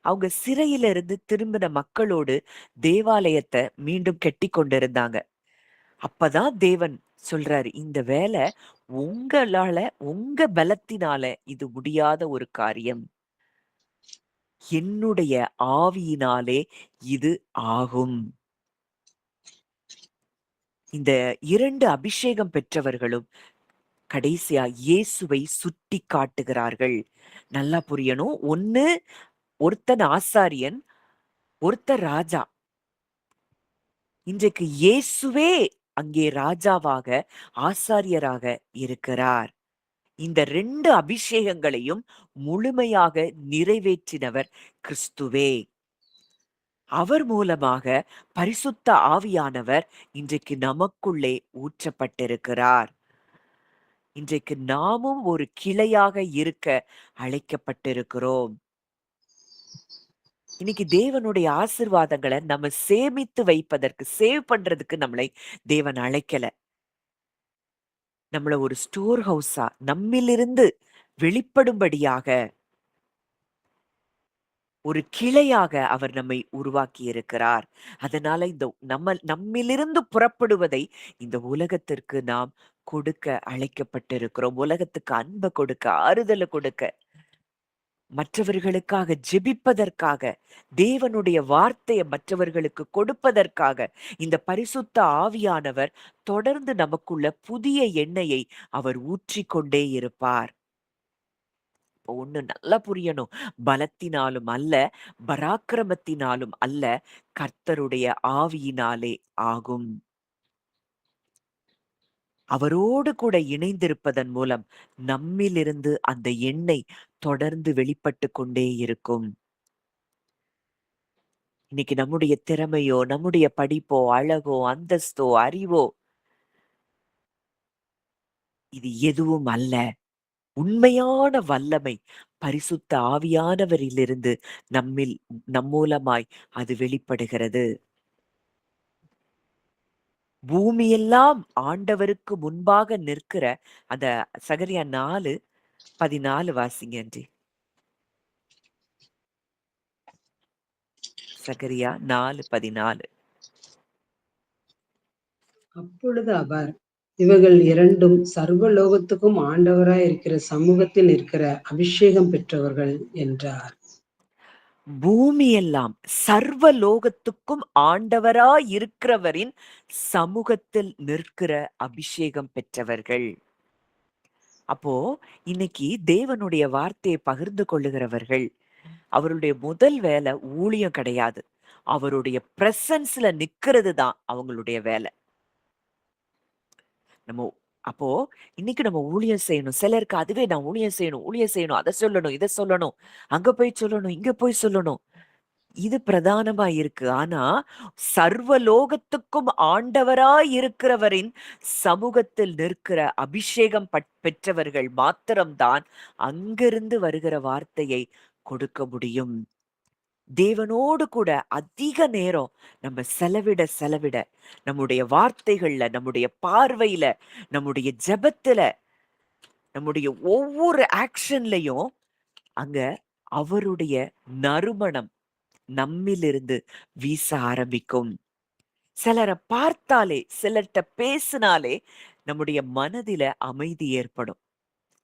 Speaker 1: அவங்க சிறையில இருந்து திரும்பின மக்களோடு தேவாலயத்த மீண்டும் கெட்டிக் கொண்டிருந்தாங்க. அப்பதான் தேவன் சொல்றாரு, இந்த வேலை உங்களால, உங்க பலத்தினால இது முடியாத ஒரு காரியம். என்னுடைய ஆவியினாலே இது ஆகும். இந்த 2 அபிஷேகம் பெற்றவர்களும் கடைசியா இயேசுவை சுட்டி காட்டுகிறார்கள். நல்லா புரியணும். ஒண்ணு, ஒருத்தன் ஆசாரியன், ஒருத்தர் ராஜா. இன்றைக்கு இயேசுவே அங்கே ராஜாவாக, ஆசாரியராக இருக்கிறார். இந்த 2 அபிஷேகங்களையும் முழுமையாக நிறைவேற்றினவர் கிறிஸ்துவே. அவர் மூலமாக பரிசுத்த ஆவியானவர் இன்றைக்கு நமக்குள்ளே ஊற்றப்பட்டிருக்கிறார். இன்றைக்கு நாமும் ஒரு கிளையாக இருக்க அழைக்கப்பட்டிருக்கிறோம். இன்னைக்கு தேவனுடைய ஆசீர்வாதங்கள நம்ம சேமித்து வைப்பதற்கு, சேவ் பண்றதுக்கு நம்மளை தேவன் அழைக்கல. நம்மள ஒரு ஸ்டோர் ஹவுஸா நம்மிலிருந்து வெளிப்படும்படியாக ஒரு கிளையாக அவர் நம்மை உருவாக்கி இருக்கிறார். அதனால இந்த நம்மிலிருந்து புறப்படுவதை இந்த உலகத்திற்கு நாம் கொடுக்க அழைக்கப்பட்டிருக்கிறோம். உலகத்துக்கு அன்ப கொடுக்க, ஆறுதல கொடுக்க, மற்றவர்களுக்காக ஜெபிப்பதற்காக, தேவனுடைய வார்த்தைய மற்றவர்களுக்கு கொடுப்பதற்காக, இந்த பரிசுத்த ஆவியானவர் தொடர்ந்து நமக்குள்ள புதிய எண்ணெயை அவர் ஊற்றிக்கொண்டே இருப்பார். இப்போ ஒண்ணு நல்லா புரியணும். பலத்தினாலும் அல்ல, பராக்கிரமத்தினாலும் அல்ல, கர்த்தருடைய ஆவியினாலே ஆகும். அவரோடு கூட இணைந்திருப்பதன் மூலம் நம்மிலிருந்து அந்த எண்ணெய் தொடர்ந்து வெளிப்பட்டுக் கொண்டே இருக்கும். இன்னைக்கு நம்முடைய திறமையோ, நம்முடைய படிப்போ, அழகோ, அந்தஸ்தோ, அறிவோ இது எதுவும் அல்ல. உண்மையான வல்லமை பரிசுத்த ஆவியானவரிலிருந்து நம் மூலமாய் அது வெளிப்படுகிறது. பூமியெல்லாம் ஆண்டவருக்கு முன்பாக நிற்கிற அந்த சகரியா 4:14 வாசிங்க ஆன்ட்டி. சகரியா 4:14.
Speaker 2: அப்பொழுது அவர், இவைகள் இரண்டும் சர்வலோகத்துக்கும் ஆண்டவராய் இருக்கிற சமூகத்தில் இருக்கிற அபிஷேகம் பெற்றவர்கள் என்றார்.
Speaker 1: பூமியெல்லாம் சர்வலோகத்துக்கும் ஆண்டவராய் இருக்கிறவரின் சமூகத்தில் நிற்கிற அபிஷேகம் பெற்றவர்கள். அப்போ இன்னைக்கு தேவனுடைய வார்த்தையை பகிர்ந்து கொள்ளுகிறவர்கள், அவருடைய முதல் வேலை ஊழியம் கிடையாது. அவருடைய பிரசன்ஸ்ல நிக்கிறது தான் அவங்களுடைய வேலை. நம்ம அப்போ இன்னைக்கு நம்ம ஊழியம் செய்யணும். சிலருக்கு அதுவே நான் ஊழியம் செய்யணும், ஊழியம் செய்யணும், அத சொல்லணும், இத சொல்லணும், அங்க போய் சொல்லணும், இங்க போய் சொல்லணும். இது பிரதானமா இருக்கு. ஆனா, சர்வலோகத்துக்கும் ஆண்டவராய் இருக்கிறவரின் சமூகத்தில் நிற்கிற அபிஷேகம் பெற்றவர்கள் மாத்திரம்தான் அங்கிருந்து வருகிற வார்த்தையை கொடுக்க முடியும். தேவனோடு கூட அதிக நேரம் நம்ம செலவிட நம்முடைய வார்த்தைகள்ல, நம்முடைய பார்வையில, நம்முடைய ஜெபத்துல, நம்முடைய ஒவ்வொரு ஆக்ஷன்லயும் அங்க அவருடைய நறுமணம் நம்மிலிருந்து வீச ஆரம்பிக்கும். சிலர பார்த்தாலே, சிலர்ட்ட பேசினாலே நம்முடைய மனதில அமைதி ஏற்படும்.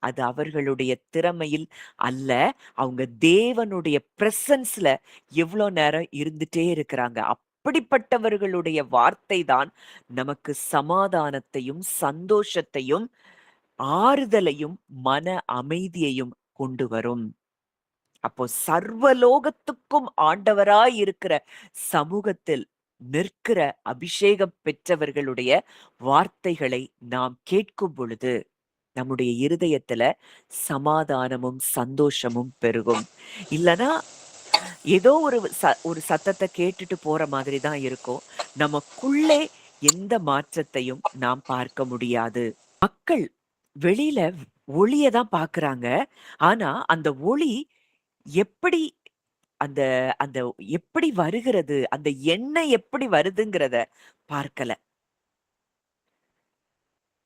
Speaker 1: அது அவர்களுடைய திறமையில் அல்ல, அவங்க தேவனுடைய பிரசன்ஸ்ல எவ்வளோ நேரம் இருந்துட்டே இருக்கிறாங்க. அப்படிப்பட்டவர்களுடைய வார்த்தை தான் நமக்கு சமாதானத்தையும், சந்தோஷத்தையும், ஆறுதலையும், மன அமைதியையும் கொண்டு வரும். அப்போ சர்வலோகத்துக்கும் ஆண்டவராய் இருக்கிற சமூகத்தில் நிற்கிற அபிஷேகம் பெற்றவர்களுடைய வார்த்தைகளை நாம் கேட்கும் பொழுது நம்முடைய இருதயத்துல சமாதானமும் சந்தோஷமும் பெருகும். இல்லனா ஏதோ ஒரு சத்தத்தை கேட்டுட்டு போற மாதிரி தான் இருக்கும். நமக்குள்ளே எந்த மாற்றத்தையும் நாம் பார்க்க முடியாது. மக்கள் வெளியில ஒளிய தான் பார்க்குறாங்க. ஆனா அந்த ஒளி எப்படி அந்த அந்த எப்படி வருகிறது? அந்த எண்ணெய் எப்படி வருதுங்கிறத பார்க்கல.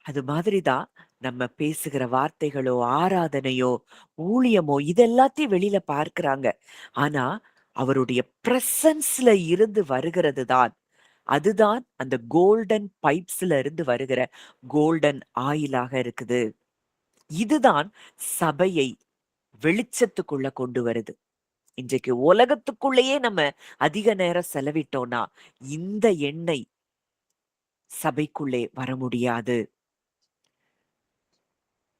Speaker 1: அது மாதிரி தான் நம்ம பேசுகிற வார்த்தைகளோ, ஆராதனையோ, ஊழியமோ இது எல்லாத்தையும் வெளியில பார்க்கிறாங்க. ஆனா, அவருடைய பிரசன்ஸ்ல இருந்து வருகிறது தான். அதுதான் அந்த கோல்டன் பைப்ஸ்ல இருந்து வருகிற கோல்டன் ஆயிலாக இருக்குது. இதுதான் சபையை வெளிச்சத்துக்குள்ள கொண்டு வருது. இன்றைக்கு உலகத்துக்குள்ளேயே நம்ம அதிக நேரம் செலவிட்டோம்னா, இந்த எண்ணெய் சபைக்குள்ளே வர முடியாது.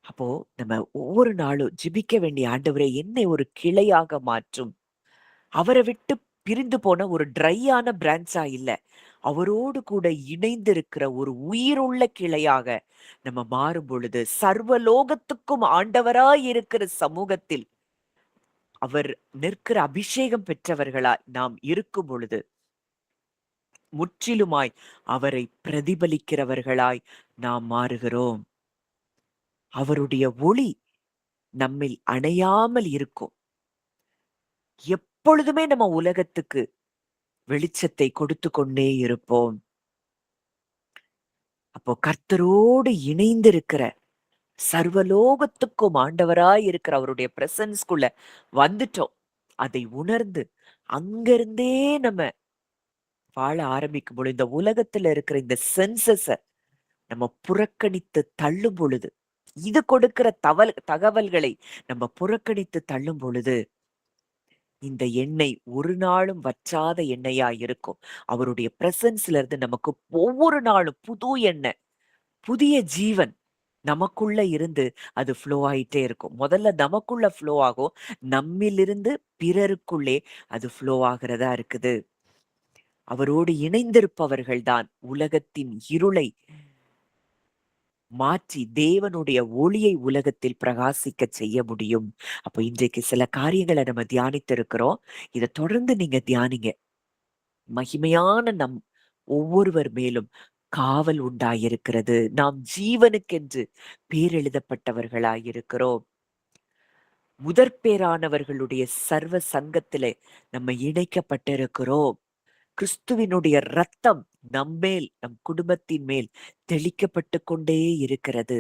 Speaker 1: அப்போ நம்ம ஒவ்வொரு நாளும் ஜெபிக்க வேண்டிய ஆண்டவரே என்னை ஒரு கிளையாக மாற்றும். அவரை விட்டு பிரிந்து போன ஒரு ட்ரையான பிரான்ச்சா இல்ல. அவரோடு கூட இணைந்திருக்கிற ஒரு உயிருள்ள கிளையாக நம்ம மாறும் பொழுது, சர்வலோகத்துக்கும் ஆண்டவராய் இருக்கிற சமூகத்தில் அவர் நிற்கிற அபிஷேகம் பெற்றவர்களாய் நாம் இருக்கும் பொழுது, முற்றிலுமாய் அவரை பிரதிபலிக்கிறவர்களாய் நாம் மாறுகிறோம். அவருடைய ஒளி நம்மில் அணையாமல் இருக்கும். எப்பொழுதுமே நம்ம உலகத்துக்கு வெளிச்சத்தை கொடுத்து கொண்டே இருப்போம். அப்போ கர்த்தரோடு இணைந்திருக்கிற சர்வலோகத்துக்கும் ஆண்டவராய் இருக்கிற அவருடைய பிரசன்ஸ்குள்ள வந்துட்டோம். அதை உணர்ந்து அங்கிருந்தே நம்ம வாழ ஆரம்பிக்கும் பொழுது, இந்த உலகத்துல இருக்கிற இந்த சென்சஸ நம்ம புறக்கணித்து தள்ளும் பொழுது, இது கொடுக்கிற தகவல்களை நம்ம புறக்கணித்து தள்ளும் பொழுது, இந்த எண்ணெய் ஒரு நாளும் வற்றாத எண்ணெயா இருக்கும். அவருடைய பிரசன்ஸ்ல இருந்து நமக்கு ஒவ்வொரு நாளும் புது எண்ணெய், புதிய ஜீவன் நமக்குள்ள இருந்து அது ஃப்ளோ ஆயிட்டே இருக்கும். முதல்ல நமக்குள்ள ஃப்ளோ ஆகும். நம்மிலிருந்து பிறருக்குள்ளே அது ஃப்ளோ ஆகிறதா இருக்குது. அவரோடு இணைந்திருப்பவர்கள் தான் உலகத்தின் இருளை மாற்றி தேவனுடைய ஒளியை உலகத்தில் பிரகாசிக்க செய்ய முடியும். அப்போ இன்றைக்கு சில காரியங்களை நம்ம தியானித்து இருக்கிறோம். இதை தொடர்ந்து நீங்க தியானிங்க. மகிமையான நம் ஒவ்வொருவர் மேலும் காவல் உண்டாயிருக்கிறது. நாம் ஜீவனுக்கென்று பேர் எழுதப்பட்டவர்களாயிருக்கிறோம். முதற்பேரானவர்களுடைய சர்வ சங்கத்திலே நம்ம இணைக்கப்பட்டிருக்கிறோம். கிறிஸ்துவினுடைய ரத்தம் நம்மேல், நம் குடும்பத்தின் மேல் தெளிக்கப்பட்டு கொண்டே இருக்கிறது.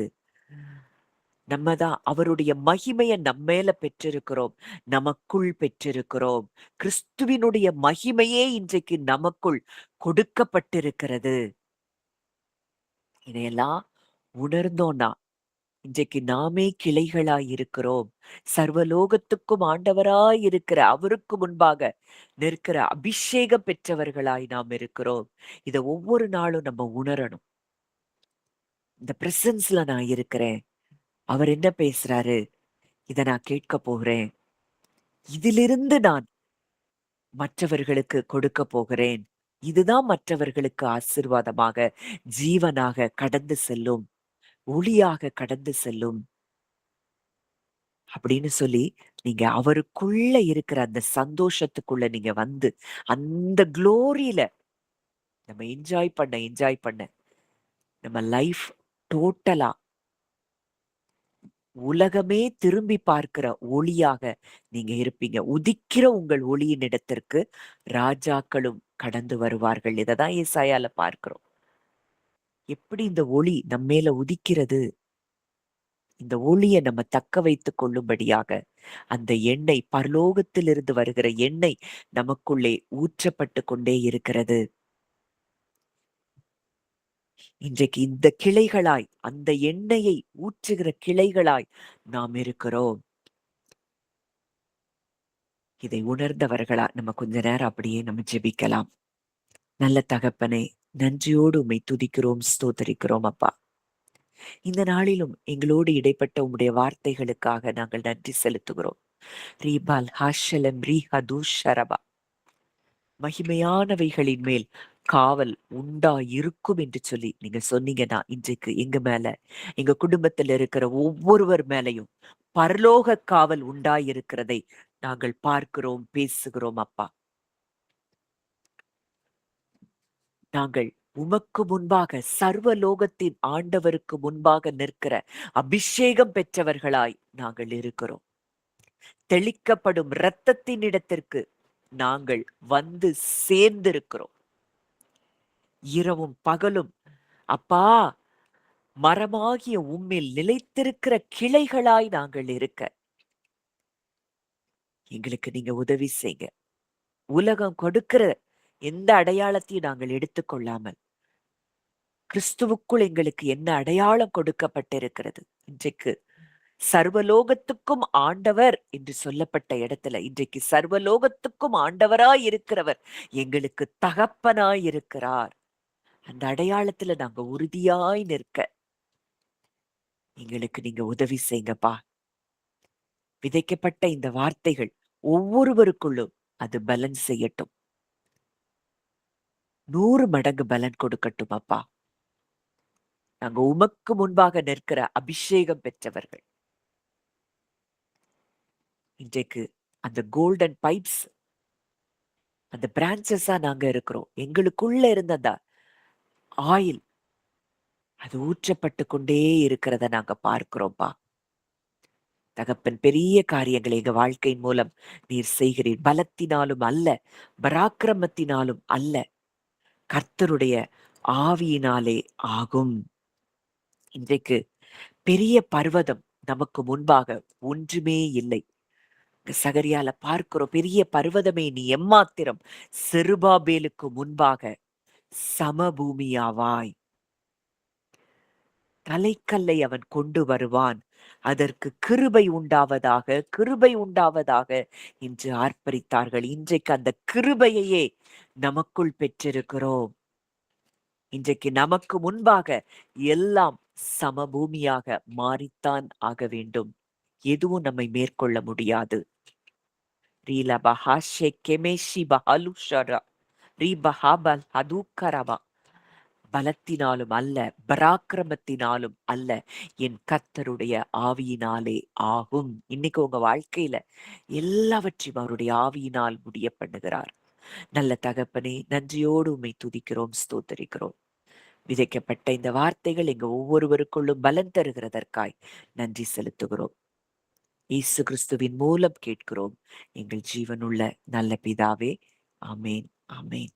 Speaker 1: நம்ம தான் அவருடைய மகிமையை நம்மேல பெற்றிருக்கிறோம், நமக்குள் பெற்றிருக்கிறோம். கிறிஸ்துவினுடைய மகிமையே இன்றைக்கு நமக்குள் கொடுக்கப்பட்டிருக்கிறது. இதையெல்லாம் உணர்ந்தோம்னா இன்றைக்கு நாமே கிளைகளாய் இருக்கிறோம். சர்வலோகத்துக்கும் ஆண்டவராய் இருக்கிற அவருக்கு முன்பாக நிற்கிற அபிஷேகம் பெற்றவர்களாய் நாம் இருக்கிறோம். இத ஒவ்வொரு நாளும் நம்ம உணரணும். இந்த பிரசன்ஸ்ல நான் இருக்கிறேன். அவர் என்ன பேசுறாரு? இத நான் கேட்க போகிறேன். இதிலிருந்து நான் மற்றவர்களுக்கு கொடுக்க போகிறேன். இதுதான் மற்றவர்களுக்கு ஆசீர்வாதமாக, ஜீவனாக கடந்து செல்லும், ஒளியாக கடந்து செல்லும். அப்படின்னு சொல்லி நீங்க அவருக்குள்ள இருக்கிற அந்த சந்தோஷத்துக்குள்ள நீங்க வந்து அந்த குளோரியில நம்ம என்ஜாய் பண்ண நம்ம லைஃப் டோட்டலா உலகமே திரும்பி பார்க்கிற ஒளியாக நீங்க இருப்பீங்க. உதிக்கிற உங்கள் ஒளியின் இடத்திற்கு ராஜாக்களும் கடந்து வருவார்கள். இததான் ஏசாயால பார்க்கிறோம். எப்படி இந்த ஒளி நம்மேல உதிக்கிறது? இந்த ஒளிய நம்ம தக்க வைத்துக் கொள்ளும்படியாக அந்த எண்ணெய், பரலோகத்திலிருந்து வருகிற எண்ணெய் நமக்குள்ளே ஊற்றப்பட்டு கொண்டே இருக்கிறது. இன்றைக்கு இந்த கிளைகளாய், அந்த எண்ணெயை ஊற்றுகிற கிளைகளாய் நாம் இருக்கிறோம். இதை உணர்ந்தவர்களா நம்ம கொஞ்ச நேரம் அப்படியே நம்ம ஜெபிக்கலாம். நல்ல தகப்பனே, நன்றியோடு உம்மை துதிக்கிறோம், ஸ்தோத்தரிக்கிறோம் அப்பா. இந்த நாளிலும் எங்களோடு இடைப்பட்ட உம்முடைய வார்த்தைகளுக்காக நாங்கள் நன்றி செலுத்துகிறோம். ரீபால் ஹாஷலம் ரீஹது ஷரபா. மகிமையானவைகளின் மேல் காவல் உண்டா இருக்கும் என்று சொல்லி நீங்க சொன்னீங்கன்னா, இன்றைக்கு எங்க மேல, எங்க குடும்பத்துல இருக்கிற ஒவ்வொருவர் மேலையும் பரலோக காவல் உண்டாயிருக்கிறதை நாங்கள் பார்க்கிறோம், பேசுகிறோம் அப்பா. நாங்கள் உமக்கு முன்பாக சர்வலோகத்தின் ஆண்டவருக்கு முன்பாக நிற்கிற அபிஷேகம் பெற்றவர்களாய் நாங்கள் இருக்கிறோம். தெளிக்கப்படும் இரத்தத்தின் இடத்திற்கு நாங்கள் வந்து சேர்ந்திருக்கிறோம். இரவும் பகலும் அப்பா, மரமாகிய உம்மில் நிலைத்திருக்கிற கிளைகளாய் நாங்கள் இருக்க எங்களுக்கு நீங்க உதவி செய்ங்க. உலகம் கொடுக்கிற எந்த அடையாளத்தையும் நாங்கள் எடுத்துக்கொள்ளாமல் கிறிஸ்துவுக்குள் எங்களுக்கு என்ன அடையாளம் கொடுக்கப்பட்டிருக்கிறது? இன்றைக்கு சர்வலோகத்துக்கும் ஆண்டவர் என்று சொல்லப்பட்ட இடத்துல இன்றைக்கு சர்வலோகத்துக்கும் ஆண்டவராய் இருக்கிறவர் எங்களுக்கு தகப்பனாய் இருக்கிறார். அந்த அடையாளத்துல நாங்க உறுதியாய் நிற்க எங்களுக்கு நீங்க உதவி செய்யுங்கப்பா. விதைக்கப்பட்ட இந்த வார்த்தைகள் ஒவ்வொருவருக்குள்ளும் அது பலன் செய்யட்டும். 100 மடங்கு பலன் கொடுக்கட்டும் அப்பா. நாங்க உமக்கு முன்பாக நிற்கிற அபிஷேகம் பெற்றவர்கள். இன்றைக்கு அந்த கோல்டன் பைப்ஸ், அந்த பிரான்சஸா நாங்க இருக்கிறோம். எங்களுக்குள்ள இருந்த அந்த ஆயில் அது ஊற்றப்பட்டு கொண்டே இருக்கிறத நாங்க பார்க்கிறோம்ப்பா. தகப்பன், பெரிய காரியங்களை எங்க வாழ்க்கையின் மூலம் நீர் செய்கிறீர். பலத்தினாலும் அல்ல, பராக்கிரமத்தினாலும் அல்ல, கர்த்தருடைய ஆவியினாலே ஆகும். இன்றைக்கு பெரிய பர்வதம் நமக்கு முன்பாக ஒன்றுமே இல்லை. சகரியால பார்க்கிறோம், பெரிய பர்வதமே நீ எம்மாத்திரம், செருபாபேலுக்கு முன்பாக சமபூமியாவாய். தலைக்கல்லை அவன் கொண்டு வருவான், அதற்கு கிருபை உண்டாவதாக, கிருபை உண்டாவதாக என்று ஆர்ப்பரித்தார்கள். இன்றைக்கு அந்த கிருபையையே நமக்குள் பெற்றிருக்கிறோம். இன்றைக்கு நமக்கு முன்பாக எல்லாம் சமபூமியாக மாறித்தான் ஆக வேண்டும். எதுவும் நம்மை மேற்கொள்ள முடியாது. பலத்தினாலும் அல்ல, பராக்கிரமத்தினாலும் அல்ல, என் கர்த்தருடைய ஆவியினாலே ஆகும். இன்னைக்கு உங்க வாழ்க்கையில எல்லாவற்றையும் அவருடைய ஆவியினால் முடிய பண்ணுகிறார். நல்ல தகப்பனே, நன்றியோடு உம்மை துதிக்கிறோம், ஸ்தோத்தரிக்கிறோம். விதைக்கப்பட்ட இந்த வார்த்தைகள் எங்க ஒவ்வொருவருக்குள்ளும் பலன் தருகிறதற்காய் நன்றி செலுத்துகிறோம். இயேசு கிறிஸ்துவின் மூலம் கேட்கிறோம் எங்கள் ஜீவனுள்ள நல்ல பிதாவே. ஆமேன், ஆமேன்.